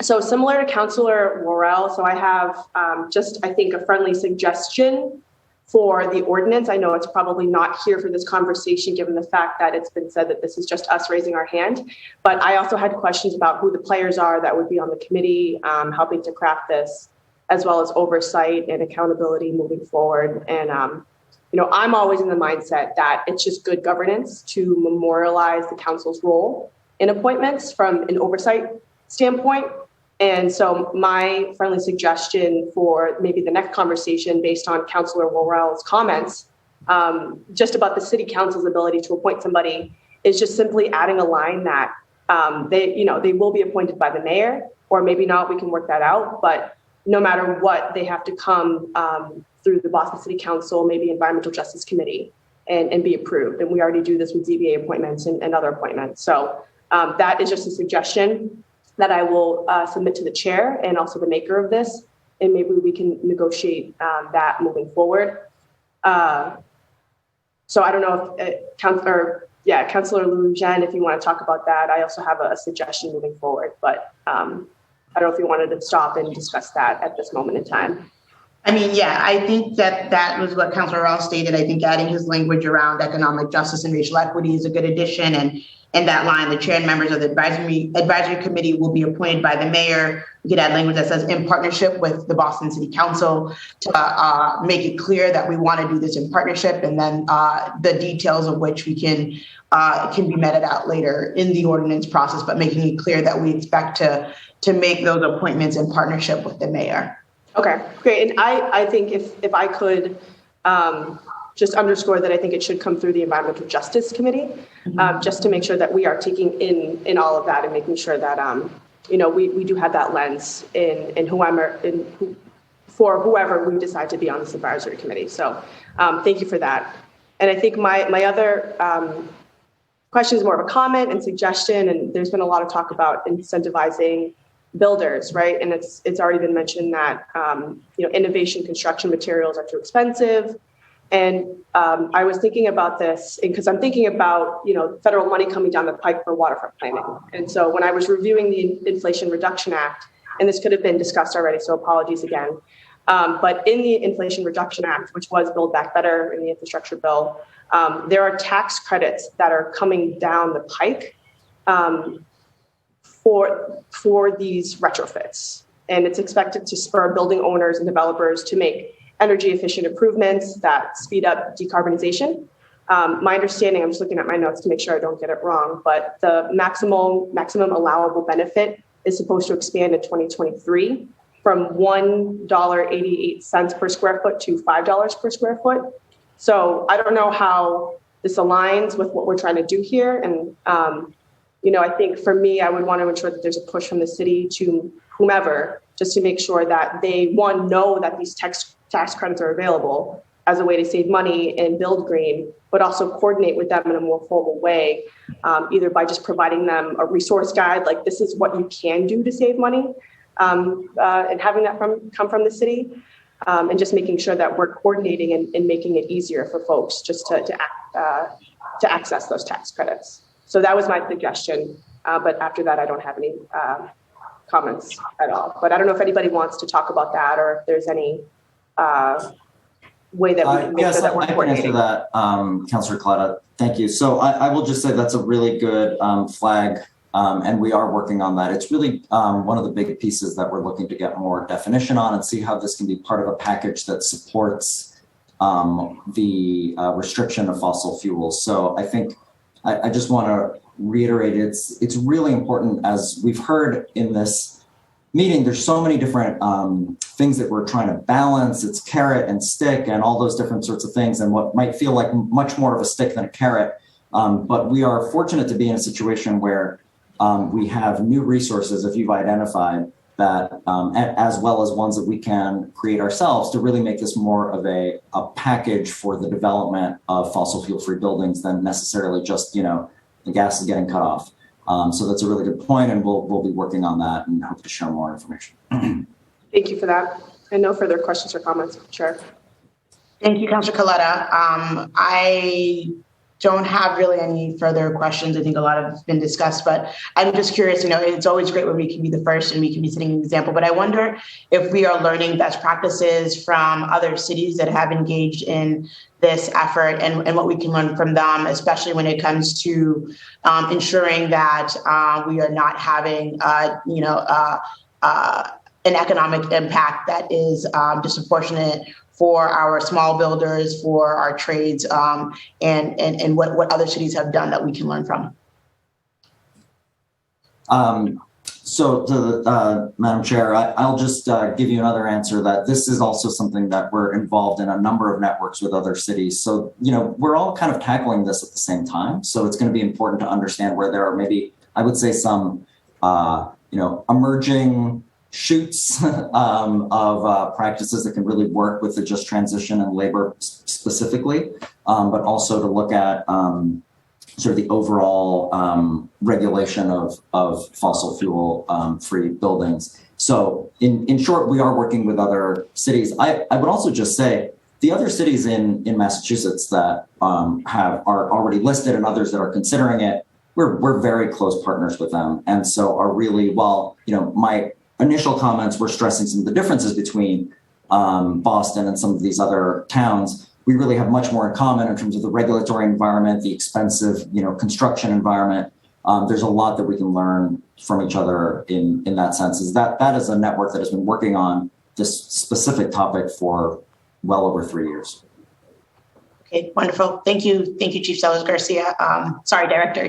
So similar to Councilor Worrell, so I have I think, a friendly suggestion for the ordinance. I know it's probably not here for this conversation, given the fact that it's been said that this is just us raising our hand. But I also had questions about who the players are that would be on the committee helping to craft this, as well as oversight and accountability moving forward. And, I'm always in the mindset that it's just good governance to memorialize the council's role in appointments from an oversight standpoint. And so my friendly suggestion for maybe the next conversation, based on Councilor Worrell's comments, just about the city council's ability to appoint somebody, is just simply adding a line that they will be appointed by the mayor, or maybe not, we can work that out. But no matter what, they have to come through the Boston City Council, maybe Environmental Justice Committee, and be approved. And we already do this with ZBA appointments and other appointments. So that is just a suggestion that I will submit to the chair and also the maker of this, and maybe we can negotiate that moving forward. So I don't know if Councilor Loujain, if you want to talk about that. I also have a suggestion moving forward, but I don't know if you wanted to stop and discuss that at this moment in time. I mean, yeah, I think that was what Councilor Ross stated. I think adding his language around economic justice and racial equity is a good addition. And in that line, the chair and members of the advisory committee will be appointed by the mayor. We could add language that says in partnership with the Boston City Council to make it clear that we want to do this in partnership, and then the details of which we can be meted out later in the ordinance process, but making it clear that we expect to make those appointments in partnership with the mayor. Okay, great. And I think if I could just underscore that I think it should come through the Environmental Justice Committee, just to make sure that we are taking in all of that and making sure that we do have that lens for whoever we decide to be on this advisory committee. So thank you for that. And I think my other question is more of a comment and suggestion. And there's been a lot of talk about incentivizing builders, right? And it's already been mentioned that innovation construction materials are too expensive. And I was thinking about this because I'm thinking about, federal money coming down the pike for waterfront planning. And so when I was reviewing the Inflation Reduction Act, and this could have been discussed already, so apologies again. But in the Inflation Reduction Act, which was Build Back Better in the infrastructure bill, there are tax credits that are coming down the pike for these retrofits. And it's expected to spur building owners and developers to make energy efficient improvements that speed up decarbonization. My understanding, I'm just looking at my notes to make sure I don't get it wrong, but the maximum allowable benefit is supposed to expand in 2023 from $1.88 per square foot to $5 per square foot. So I don't know how this aligns with what we're trying to do here. And, I think for me, I would want to ensure that there's a push from the city to whomever, just to make sure that they, one, know that these tax credits are available as a way to save money and build green, but also coordinate with them in a more formal way, either by just providing them a resource guide, like this is what you can do to save money, and having that come from the city, and just making sure that we're coordinating and making it easier for folks just to access those tax credits. So that was my suggestion, but after that, I don't have any comments at all. But I don't know if anybody wants to talk about that, or if there's any way that we can make sure that we're coordinating. I can answer that, Councillor Coletta. Thank you. So I will just say that's a really good flag And we are working on that. It's really one of the big pieces that we're looking to get more definition on and see how this can be part of a package that supports the restriction of fossil fuels. So I think I just want to reiterate, it's really important, as we've heard in this meeting, there's so many different things that we're trying to balance. It's carrot and stick and all those different sorts of things, and what might feel like much more of a stick than a carrot. But we are fortunate to be in a situation where we have new resources, if you've identified that, as well as ones that we can create ourselves to really make this more of a package for the development of fossil fuel-free buildings than necessarily just, the gas is getting cut off. So that's a really good point, and we'll be working on that and hope to share more information. Thank you for that. And no further questions or comments, Chair. Thank you, Councilor Coletta. I don't have really any further questions. I think a lot have been discussed, but I'm just curious, it's always great when we can be the first and we can be setting an example, but I wonder if we are learning best practices from other cities that have engaged in this effort and what we can learn from them, especially when it comes to ensuring that we are not having, an economic impact that is disproportionate for our small builders, for our trades, and what other cities have done that we can learn from. Madam Chair, I'll just give you another answer that this is also something that we're involved in a number of networks with other cities. So, we're all kind of tackling this at the same time. So it's going to be important to understand where there are maybe, I would say, some, emerging shoots of practices that can really work with the just transition and labor specifically, but also to look at sort of the overall regulation of fossil fuel free buildings. So in short, we are working with other cities. I would also just say the other cities in Massachusetts that are already listed and others that are considering it, we're very close partners with them. And so are really, while, my initial comments were stressing some of the differences between Boston and some of these other towns, we really have much more in common in terms of the regulatory environment, the expensive, construction environment. There's a lot that we can learn from each other in that sense. That is a network that has been working on this specific topic for well over 3 years. Okay, wonderful. Thank you, Chief Sellers-Garcia.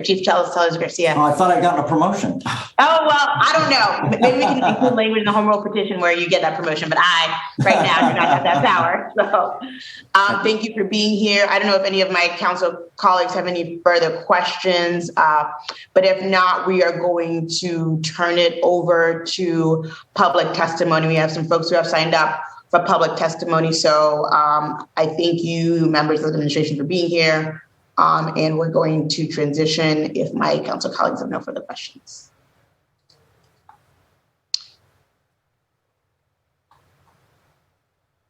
Chief Sellers-Garcia. Oh, I thought I'd gotten a promotion. Oh, well, I don't know. Maybe we can include language in the home rule petition where you get that promotion, but I, right now, do not have that power. So thank you for being here. I don't know if any of my council colleagues have any further questions, but if not, we are going to turn it over to public testimony. We have some folks who have signed up for public testimony. So I thank you, members of the administration, for being here. And we're going to transition if my council colleagues have no further questions.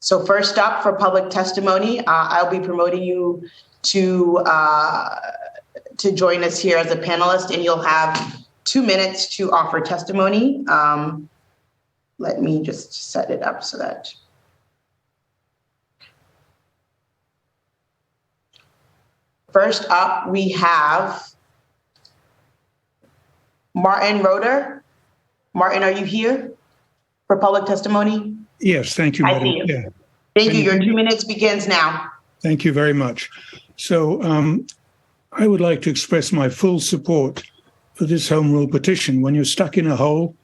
So first up for public testimony, I'll be promoting you to join us here as a panelist, and you'll have 2 minutes to offer testimony. Let me just set it up so that. First up, we have Martin Roeder. Martin, are you here for public testimony? Yes, thank you, Madam Chair. Thank you. Your 2 minutes begins now. Thank you very much. So I would like to express my full support for this home rule petition. When you're stuck in a hole,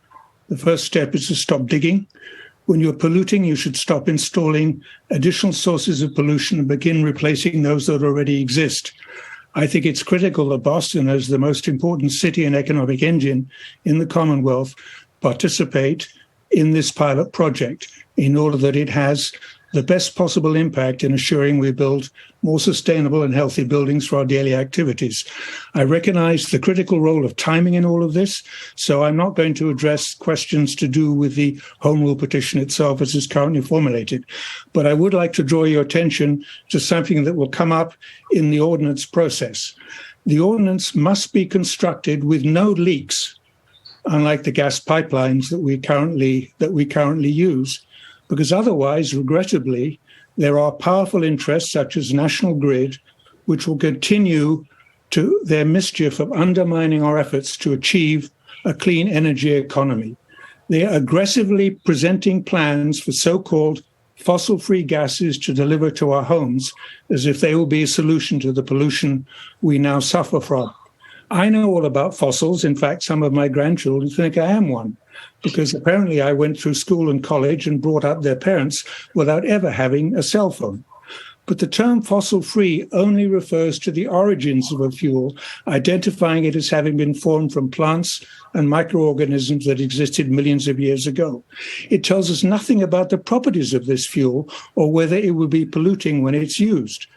the first step is to stop digging. When you're polluting, you should stop installing additional sources of pollution and begin replacing those that already exist. I think it's critical that Boston, as the most important city and economic engine in the Commonwealth, participate in this pilot project in order that it has the best possible impact in assuring we build more sustainable and healthy buildings for our daily activities. I recognize the critical role of timing in all of this, so I'm not going to address questions to do with the home rule petition itself as it's currently formulated. But I would like to draw your attention to something that will come up in the ordinance process. The ordinance must be constructed with no leaks, unlike the gas pipelines that we currently use, because otherwise, regrettably, there are powerful interests such as National Grid, which will continue to their mischief of undermining our efforts to achieve a clean energy economy. They are aggressively presenting plans for so-called fossil-free gases to deliver to our homes as if they will be a solution to the pollution we now suffer from. I know all about fossils. In fact, some of my grandchildren think I am one, because apparently I went through school and college and brought up their parents without ever having a cell phone. But the term fossil-free only refers to the origins of a fuel, identifying it as having been formed from plants and microorganisms that existed millions of years ago. It tells us nothing about the properties of this fuel or whether it will be polluting when it's used.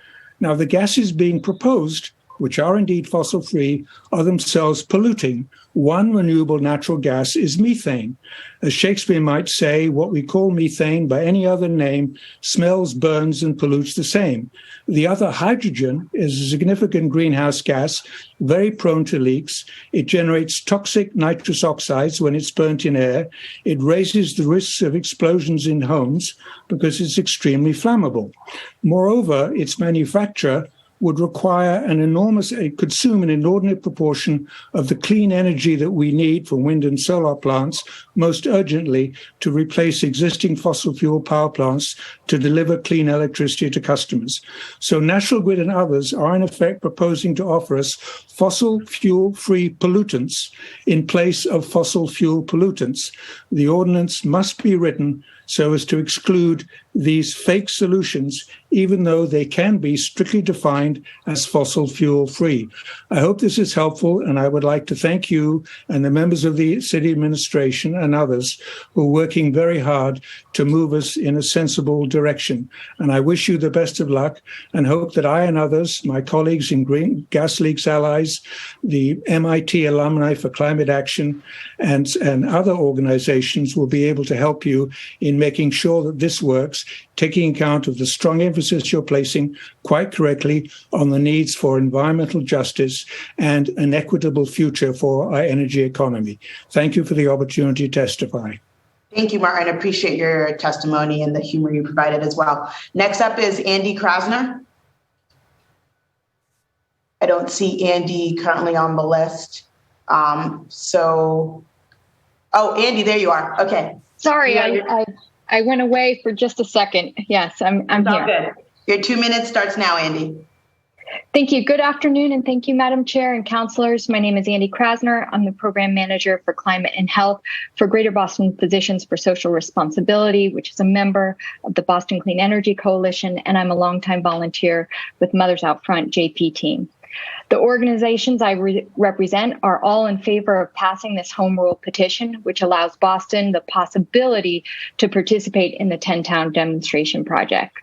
Now, the gases being proposed, which are indeed fossil-free, are themselves polluting. One renewable natural gas is methane. As Shakespeare might say, what we call methane by any other name smells, burns, and pollutes the same. The other, hydrogen, is a significant greenhouse gas, very prone to leaks. It generates toxic nitrous oxides when it's burnt in air. It raises the risks of explosions in homes because it's extremely flammable. Moreover, its manufacture would consume an inordinate proportion of the clean energy that we need for wind and solar plants, most urgently to replace existing fossil fuel power plants to deliver clean electricity to customers. So National Grid and others are in effect proposing to offer us fossil fuel-free pollutants in place of fossil fuel pollutants. The ordinance must be written so as to exclude these fake solutions, even though they can be strictly defined as fossil fuel free. I hope this is helpful, and I would like to thank you and the members of the city administration and others who are working very hard to move us in a sensible direction. And I wish you the best of luck and hope that I and others, my colleagues in Green Gas Leaks Allies, the MIT Alumni for Climate Action, and other organizations will be able to help you in making sure that this works, taking account of the strong emphasis you're placing, quite correctly, on the needs for environmental justice and an equitable future for our energy economy. Thank you for the opportunity to testify. Thank you, Martin. I appreciate your testimony and the humor you provided as well. Next up is Andy Krasner. I don't see Andy currently on the list. Oh, Andy, there you are. Okay. Sorry, I went away for just a second. Yes, I'm here. Good. Your 2 minutes starts now, Andy. Thank you. Good afternoon, and thank you, Madam Chair and councilors. My name is Andy Krasner. I'm the program manager for climate and health for Greater Boston Physicians for Social Responsibility, which is a member of the Boston Clean Energy Coalition, and I'm a longtime volunteer with Mothers Out Front JP team. The organizations I represent are all in favor of passing this home rule petition, which allows Boston the possibility to participate in the 10-town demonstration project.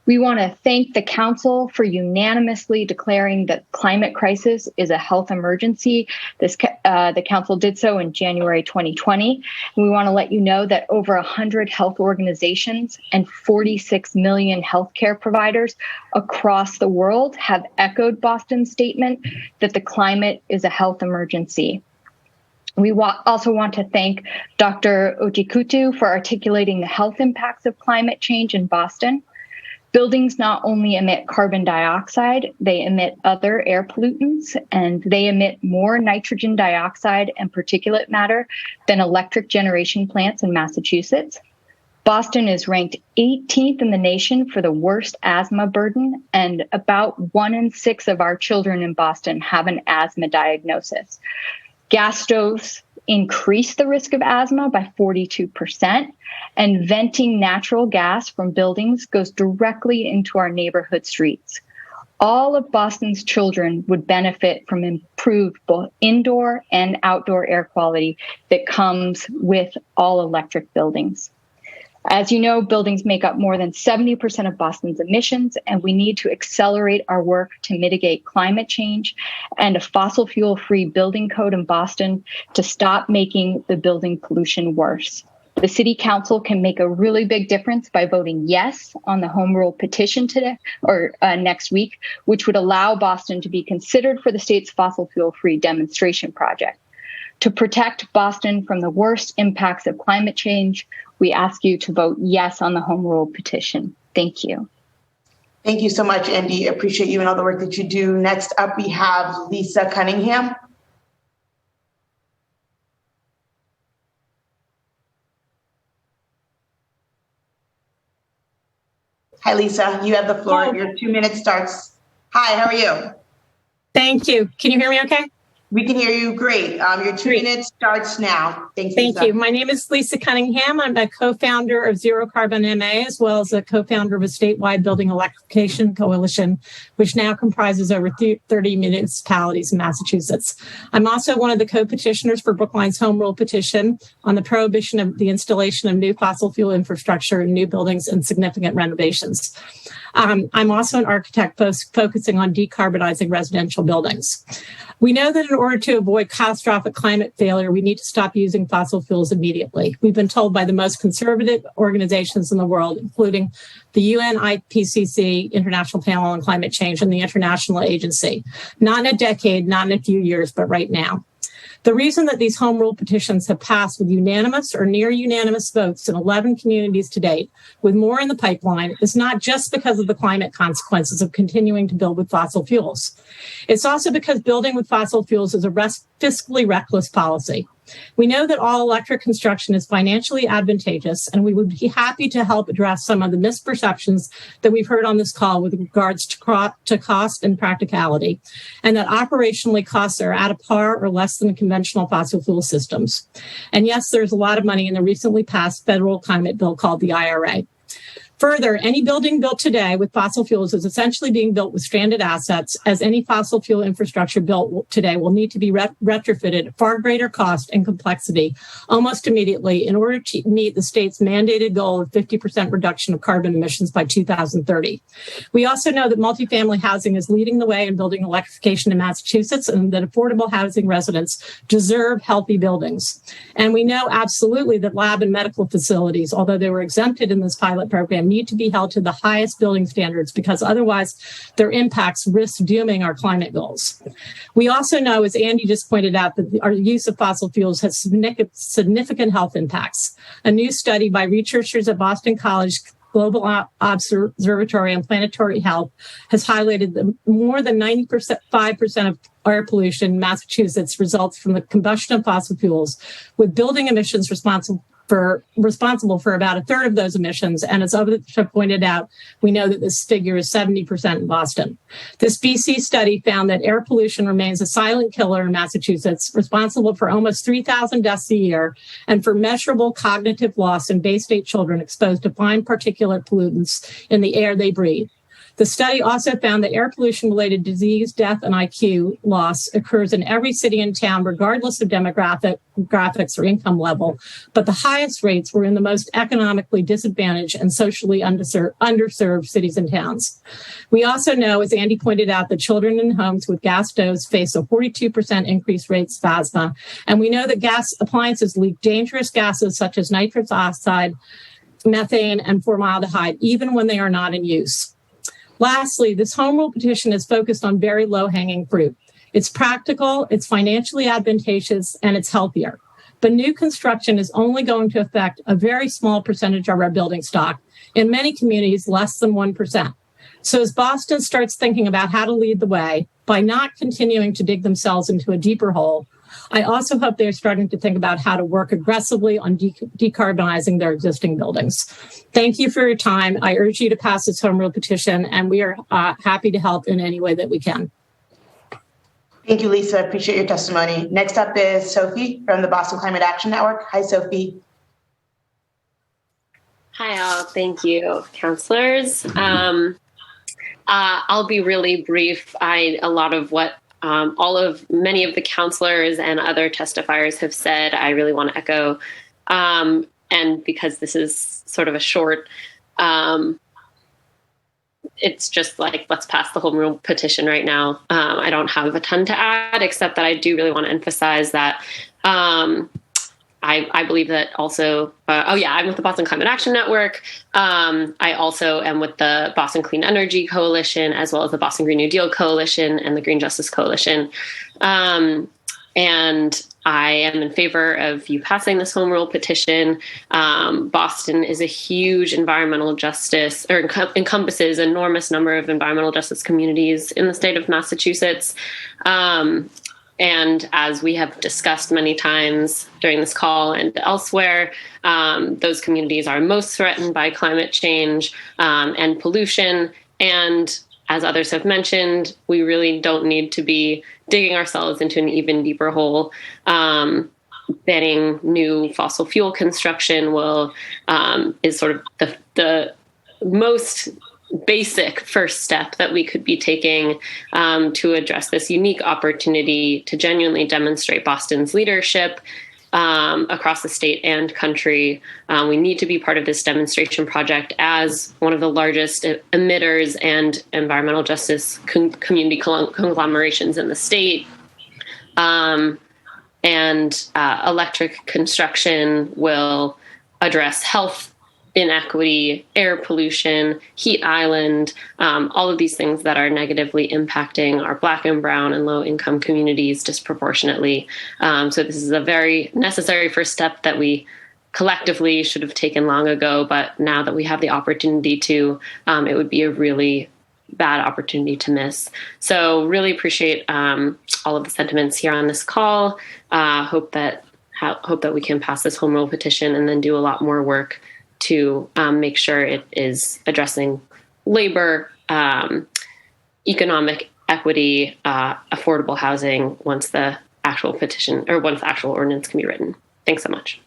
We want to thank the council for unanimously declaring that climate crisis is a health emergency. The council did so in January 2020. And we want to let you know that over 100 health organizations and 46 million healthcare providers across the world have echoed Boston's statement that the climate is a health emergency. We also want to thank Dr. Ojikutu for articulating the health impacts of climate change in Boston. Buildings not only emit carbon dioxide, they emit other air pollutants, and they emit more nitrogen dioxide and particulate matter than electric generation plants in Massachusetts. Boston is ranked 18th in the nation for the worst asthma burden, and about 1 in 6 of our children in Boston have an asthma diagnosis. Gas stoves increase the risk of asthma by 42%, and venting natural gas from buildings goes directly into our neighborhood streets. All of Boston's children would benefit from improved both indoor and outdoor air quality that comes with all electric buildings. As you know, buildings make up more than 70% of Boston's emissions, and we need to accelerate our work to mitigate climate change and a fossil fuel-free building code in Boston to stop making the building pollution worse. The City Council can make a really big difference by voting yes on the home rule petition today or next week, which would allow Boston to be considered for the state's fossil fuel-free demonstration project. To protect Boston from the worst impacts of climate change, we ask you to vote yes on the home rule petition. Thank you. Thank you so much, Andy. Appreciate you and all the work that you do. Next up, we have Lisa Cunningham. Hi, Lisa. You have the floor. Oh. Your 2 minutes starts. Hi, how are you? Thank you. Can you hear me okay? We can hear you great. Your 2 minutes starts now. Thanks, Thank Lisa. you. My name is Lisa Cunningham. I'm a co-founder of Zero Carbon MA, as well as a co-founder of a statewide building electrification coalition, which now comprises over 30 municipalities in Massachusetts. I'm also one of the co-petitioners for Brookline's Home Rule petition on the prohibition of the installation of new fossil fuel infrastructure in new buildings and significant renovations. I'm also an architect focusing on decarbonizing residential buildings. We know that in order to avoid catastrophic climate failure, we need to stop using fossil fuels immediately. We've been told by the most conservative organizations in the world, including the UN IPCC, International Panel on Climate Change, and the International Agency. Not in a decade, not in a few years, but right now. The reason that these home rule petitions have passed with unanimous or near unanimous votes in 11 communities to date, with more in the pipeline, is not just because of the climate consequences of continuing to build with fossil fuels. It's also because building with fossil fuels is a fiscally reckless policy. We know that all electric construction is financially advantageous, and we would be happy to help address some of the misperceptions that we've heard on this call with regards to cost and practicality, and that operationally costs are at a par or less than conventional fossil fuel systems. And yes, there's a lot of money in the recently passed federal climate bill called the IRA. Further, any building built today with fossil fuels is essentially being built with stranded assets, as any fossil fuel infrastructure built today will need to be retrofitted at far greater cost and complexity almost immediately in order to meet the state's mandated goal of 50% reduction of carbon emissions by 2030. We also know that multifamily housing is leading the way in building electrification in Massachusetts, and that affordable housing residents deserve healthy buildings. And we know absolutely that lab and medical facilities, although they were exempted in this pilot program, need to be held to the highest building standards, because otherwise their impacts risk dooming our climate goals. We also know, as Andy just pointed out, that our use of fossil fuels has significant health impacts. A new study by researchers at Boston College Global Observatory on Planetary Health has highlighted that more than 95% of air pollution in Massachusetts results from the combustion of fossil fuels, with building emissions responsible for about a third of those emissions. And as others have pointed out, we know that this figure is 70% in Boston. This BC study found that air pollution remains a silent killer in Massachusetts, responsible for almost 3,000 deaths a year and for measurable cognitive loss in Bay State children exposed to fine particulate pollutants in the air they breathe. The study also found that air pollution-related disease, death, and IQ loss occurs in every city and town, regardless of demographics or income level, but the highest rates were in the most economically disadvantaged and socially underserved cities and towns. We also know, as Andy pointed out, that children in homes with gas stoves face a 42% increased rates of asthma, and we know that gas appliances leak dangerous gases such as nitrous oxide, methane, and formaldehyde, even when they are not in use. Lastly, this home rule petition is focused on very low-hanging fruit. It's practical, it's financially advantageous, and it's healthier. But new construction is only going to affect a very small percentage of our building stock, in many communities less than 1%. So as Boston starts thinking about how to lead the way by not continuing to dig themselves into a deeper hole, I also hope they're starting to think about how to work aggressively on decarbonizing their existing buildings. Thank you for your time. I urge you to pass this home rule petition, and we are happy to help in any way that we can. Thank you, Lisa. Appreciate your testimony. Next up is Sophie from the Boston Climate Action Network. Hi, Sophie. Hi, all. Thank you, counselors. I'll be really brief. A lot of what many of the counselors and other testifiers have said, I really want to echo. And because this is sort of a short, it's just like, let's pass the home rule petition right now. I don't have a ton to add, except that I do really want to emphasize that I believe that also, I'm with the Boston Climate Action Network. I also am with the Boston Clean Energy Coalition, as well as the Boston Green New Deal Coalition and the Green Justice Coalition. And I am in favor of you passing this home rule petition. Boston is a huge environmental justice, or encompasses an enormous number of environmental justice communities in the state of Massachusetts. And as we have discussed many times during this call and elsewhere, those communities are most threatened by climate change and pollution. And as others have mentioned, we really don't need to be digging ourselves into an even deeper hole. Banning new fossil fuel construction is sort of the most basic first step that we could be taking to address this unique opportunity to genuinely demonstrate Boston's leadership across the state and country. We need to be part of this demonstration project as one of the largest emitters and environmental justice community conglomerations in the state. And electric construction will address health inequity, air pollution, heat island, all of these things that are negatively impacting our Black and Brown and low income communities disproportionately. So this is a very necessary first step that we collectively should have taken long ago, but now that we have the opportunity to, it would be a really bad opportunity to miss. So really appreciate all of the sentiments here on this call. Hope that we can pass this home rule petition and then do a lot more work to make sure it is addressing labor, economic equity, affordable housing once the actual ordinance can be written. Thanks so much.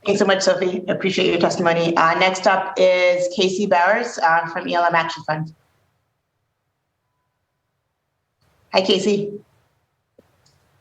Thanks so much, Sophie. Appreciate your testimony. Next up is Casey Bowers from ELM Action Fund. Hi, Casey.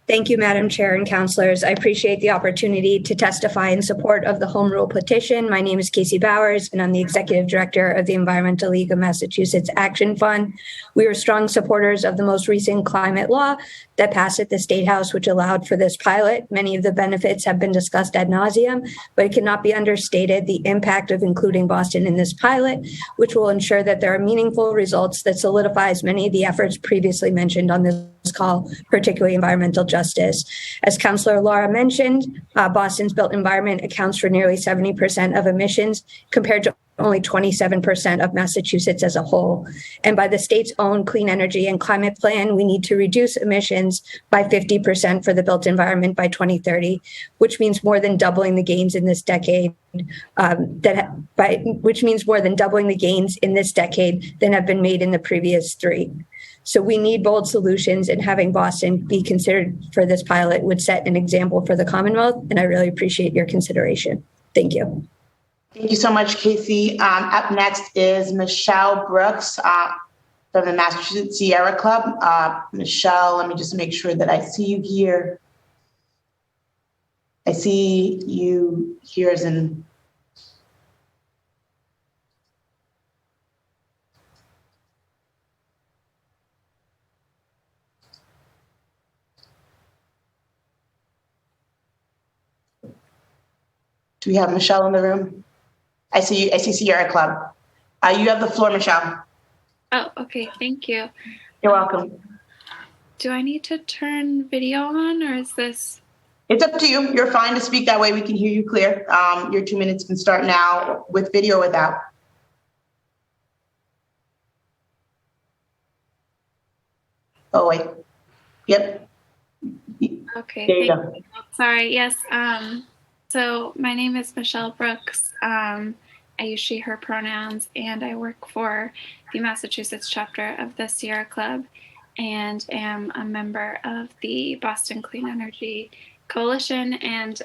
Thank you, Madam Chair and councilors. I appreciate the opportunity to testify in support of the home rule petition. My name is Casey Bowers, and I'm the Executive Director of the Environmental League of Massachusetts Action Fund. We are strong supporters of the most recent climate law that passed at the State House, which allowed for this pilot. Many of the benefits have been discussed ad nauseum, but it cannot be understated the impact of including Boston in this pilot, which will ensure that there are meaningful results that solidifies many of the efforts previously mentioned on this call, particularly environmental justice. As Councilor Laura mentioned, Boston's built environment accounts for nearly 70% of emissions compared to only 27% of Massachusetts as a whole. And by the state's own clean energy and climate plan, we need to reduce emissions by 50% for the built environment by 2030, which means more than doubling the gains in this decade. Which means more than doubling the gains in this decade than have been made in the previous three. So we need bold solutions, and having Boston be considered for this pilot would set an example for the Commonwealth, and I really appreciate your consideration. Thank you. Thank you so much, Casey. Up next is Michelle Brooks from the Massachusetts Sierra Club. Michelle, let me just make sure that I see you here. I see you here as in... Do we have Michelle in the room? I see you. I see Sierra Club. You have the floor, Michelle. Oh, okay. Thank you. You're welcome. Do I need to turn video on, or is this? It's up to you. You're fine to speak that way. We can hear you clear. Your 2 minutes can start now with video or without. Oh, wait. Yep. Okay. There you go. Sorry. Yes. So my name is Michelle Brooks. I use she, her pronouns, and I work for the Massachusetts chapter of the Sierra Club and am a member of the Boston Clean Energy Coalition. And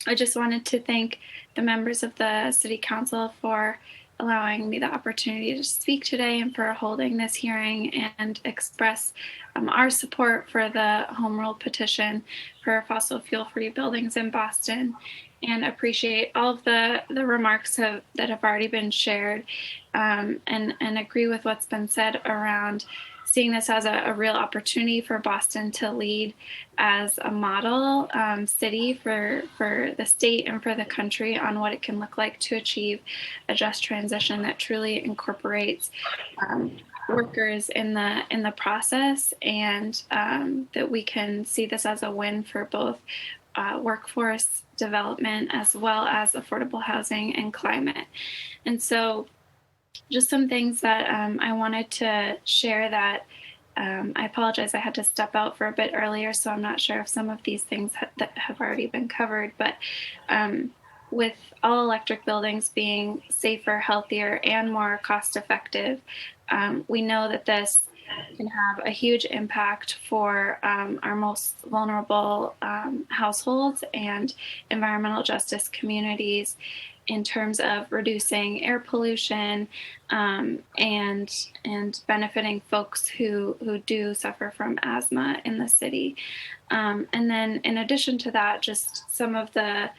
I just wanted to thank the members of the City Council for allowing me the opportunity to speak today and for holding this hearing and express our support for the home rule petition for fossil fuel-free buildings in Boston, and appreciate all of the remarks that have already been shared, and agree with what's been said around seeing this as a real opportunity for Boston to lead as a model city for the state and for the country on what it can look like to achieve a just transition that truly incorporates workers in the process, and that we can see this as a win for both workforce development as well as affordable housing and climate. And so just some things that I wanted to share that I apologize, I had to step out for a bit earlier, so I'm not sure if some of these things that have already been covered, but with all electric buildings being safer, healthier, and more cost effective, we know that this can have a huge impact for our most vulnerable households and environmental justice communities in terms of reducing air pollution and benefiting folks who do suffer from asthma in the city. And then in addition to that, just some of the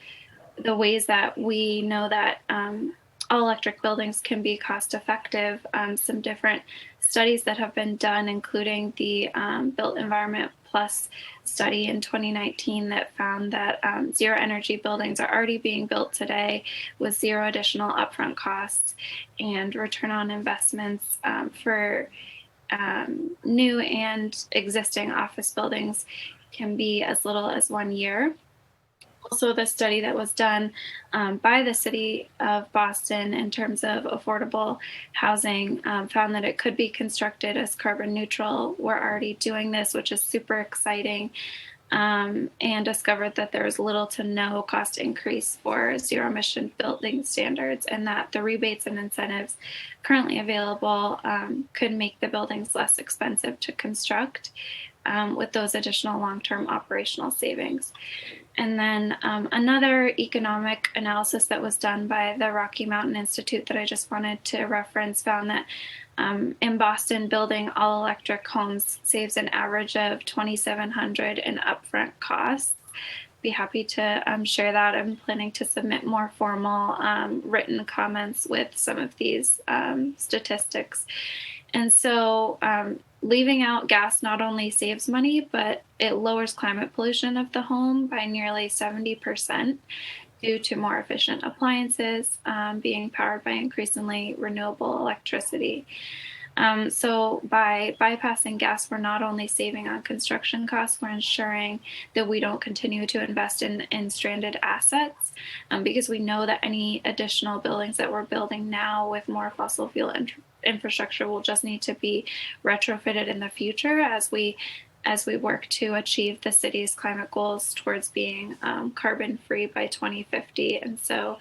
ways that we know that all electric buildings can be cost effective. Some different studies that have been done, including the Built Environment Plus study in 2019 that found that zero energy buildings are already being built today with zero additional upfront costs, and return on investments for new and existing office buildings can be as little as 1 year. Also, the study that was done by the city of Boston in terms of affordable housing found that it could be constructed as carbon neutral. We're already doing this, which is super exciting, and discovered that there's little to no cost increase for zero emission building standards, and that the rebates and incentives currently available could make the buildings less expensive to construct with those additional long-term operational savings. And then another economic analysis that was done by the Rocky Mountain Institute that I just wanted to reference found that in Boston, building all electric homes saves an average of $2,700 in upfront costs. Be happy to share that. I'm planning to submit more formal written comments with some of these statistics. And so leaving out gas not only saves money, but it lowers climate pollution of the home by nearly 70% due to more efficient appliances being powered by increasingly renewable electricity. So by bypassing gas, we're not only saving on construction costs, we're ensuring that we don't continue to invest in stranded assets, because we know that any additional buildings that we're building now with more fossil fuel infrastructure will just need to be retrofitted in the future as we work to achieve the city's climate goals towards being carbon-free by 2050. And so,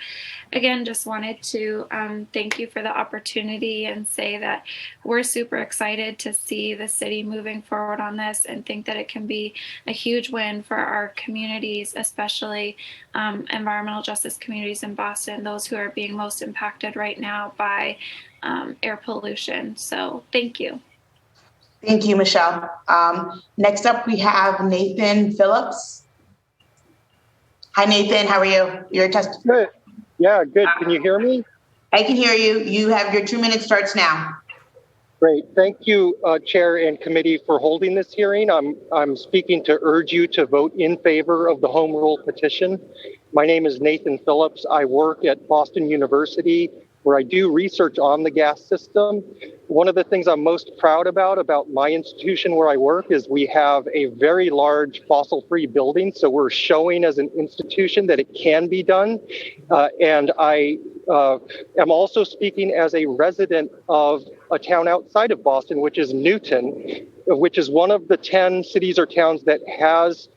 again, just wanted to thank you for the opportunity and say that we're super excited to see the city moving forward on this, and think that it can be a huge win for our communities, especially environmental justice communities in Boston, those who are being most impacted right now by air pollution. So thank you. Thank you, Michelle. Next up, we have Nathan Phillips. Hi, Nathan. How are you? Good. Yeah, good. Can you hear me? I can hear you. You have your 2 minutes starts now. Great. Thank you, Chair and Committee, for holding this hearing. I'm speaking to urge you to vote in favor of the Home Rule petition. My name is Nathan Phillips. I work at Boston University, where I do research on the gas system. One of the things I'm most proud about my institution where I work is we have a very large fossil-free building. So we're showing as an institution that it can be done. And I am also speaking as a resident of a town outside of Boston, which is Newton, which is one of the 10 cities or towns that has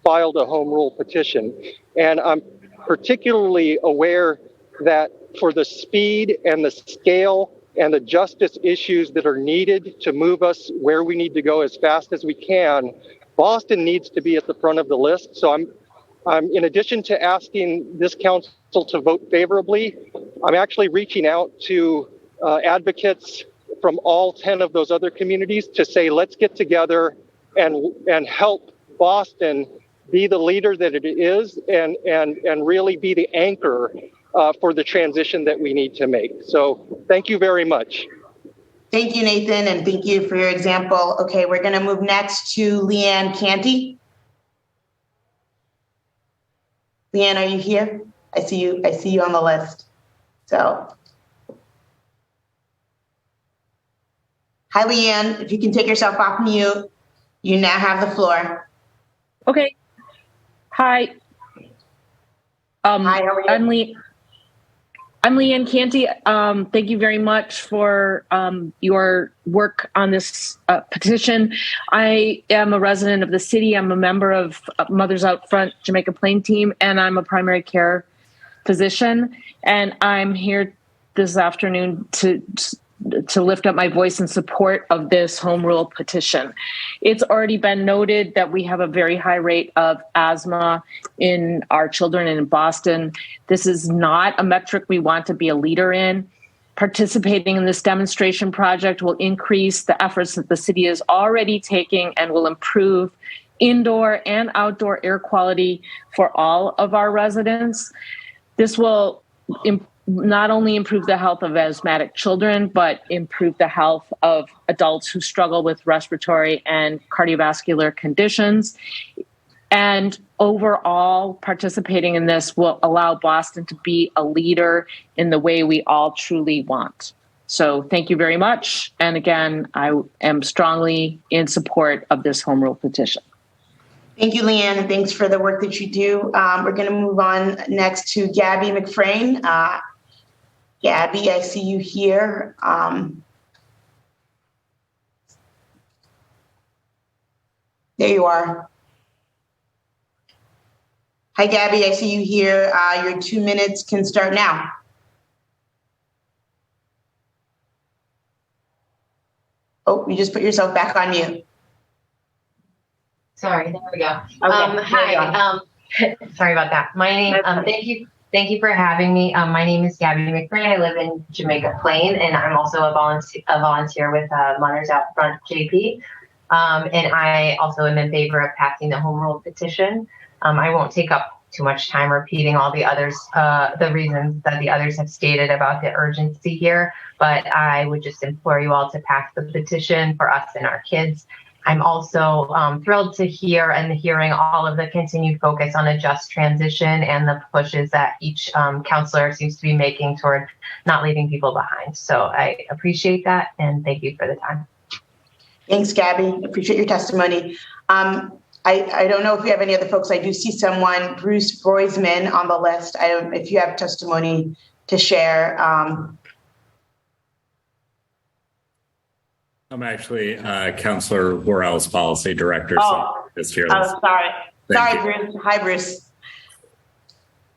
filed a home rule petition. And I'm particularly aware that for the speed and the scale and the justice issues that are needed to move us where we need to go as fast as we can, Boston needs to be at the front of the list. So I'm in addition to asking this council to vote favorably, I'm actually reaching out to advocates from all 10 of those other communities to say, let's get together and help Boston be the leader that it is and really be the anchor for the transition that we need to make. So thank you very much. Thank you, Nathan, and thank you for your example. Okay, we're going to move next to Leanne Canty. Leanne, are you here? I see you on the list. So, hi, Leanne. If you can take yourself off mute, you now have the floor. Okay. Hi. Hi, how are you? I'm Leanne Canty. Thank you very much for your work on this petition. I am a resident of the city. I'm a member of Mothers Out Front Jamaica Plain team, and I'm a primary care physician. And I'm here this afternoon to lift up my voice in support of this home rule petition. It's already been noted that we have a very high rate of asthma in our children in Boston. This is not a metric we want to be a leader in. Participating in this demonstration project will increase the efforts that the city is already taking and will improve indoor and outdoor air quality for all of our residents. This will not only improve the health of asthmatic children, but improve the health of adults who struggle with respiratory and cardiovascular conditions. And overall, participating in this will allow Boston to be a leader in the way we all truly want. So thank you very much. And again, I am strongly in support of this home rule petition. Thank you, Leanne, and thanks for the work that you do. We're going to move on next to Gabby McFrain. Gabby, I see you here. There you are. Hi, Gabby, I see you here. Your 2 minutes can start now. Oh, you just put yourself back on mute. Sorry, there we go. Okay, hi, sorry about that. My name, thank you for having me. My name is Gabby McFrain. I live in Jamaica Plain, and I'm also a volunteer with Mothers Out Front JP. And I also am in favor of passing the home rule petition. I won't take up too much time repeating all the others, the reasons that the others have stated about the urgency here, but I would just implore you all to pass the petition for us and our kids. I'm also thrilled to hear and hearing all of the continued focus on a just transition and the pushes that each counselor seems to be making toward not leaving people behind. So I appreciate that, and thank you for the time. Thanks, Gabby. Appreciate your testimony. I don't know if we have any other folks. I do see someone, Bruce Broisman, on the list. If you have testimony to share. I'm actually Councillor Worrell's policy director. Oh, so here. Sorry. Bruce. Hi, Bruce.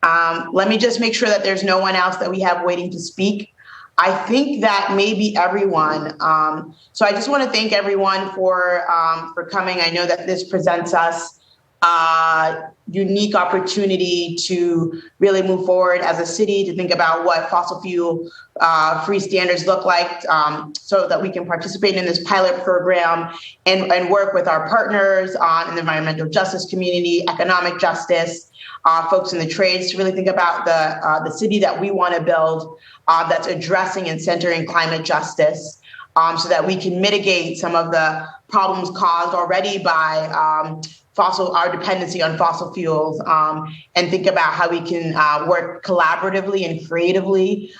Let me just make sure that there's no one else that we have waiting to speak. I think that may be everyone. So I just want to thank everyone for coming. I know that this presents us a unique opportunity to really move forward as a city, to think about what fossil fuel free standards look like, so that we can participate in this pilot program and work with our partners in the environmental justice community, economic justice, folks in the trades, to really think about the city that we want to build that's addressing and centering climate justice, so that we can mitigate some of the problems caused already by our dependency on fossil fuels, and think about how we can work collaboratively and creatively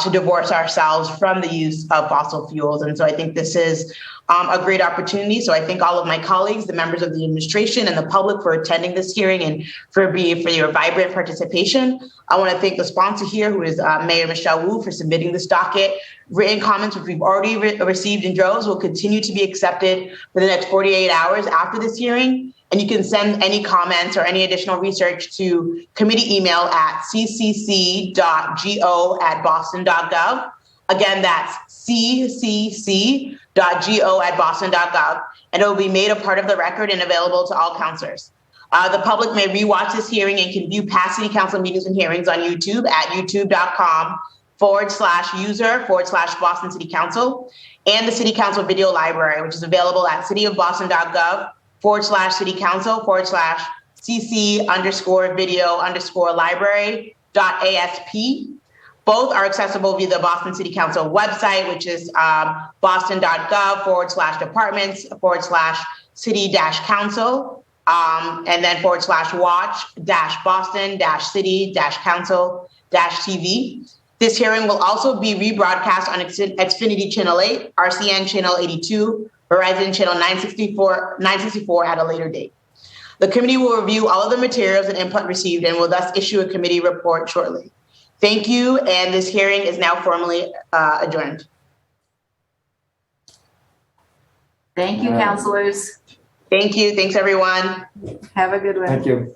to divorce ourselves from the use of fossil fuels. And so I think this is a great opportunity. So I thank all of my colleagues, the members of the administration and the public for attending this hearing and for your vibrant participation. I want to thank the sponsor here, who is Mayor Michelle Wu, for submitting this docket. Written comments, which we've already received in droves, will continue to be accepted for the next 48 hours after this hearing. And you can send any comments or any additional research to committee email at ccc.go@boston.gov. Again, that's ccc.go@boston.gov. And it will be made a part of the record and available to all counselors. The public may rewatch this hearing and can view past city council meetings and hearings on YouTube at youtube.com/user/Boston City Council, and the City Council Video Library, which is available at cityofboston.gov/City Council/CC_video_library.asp. Both are accessible via the Boston City Council website, which is boston.gov/departments/city-council, and then /watch-boston-city-council-TV. This hearing will also be rebroadcast on Xfinity Channel 8, RCN Channel 82, Verizon Channel 964 at a later date. The committee will review all of the materials and input received and will thus issue a committee report shortly. Thank you, and this hearing is now formally adjourned. Thank you, councilors. Thank you. Thanks, everyone. Have a good one. Thank you.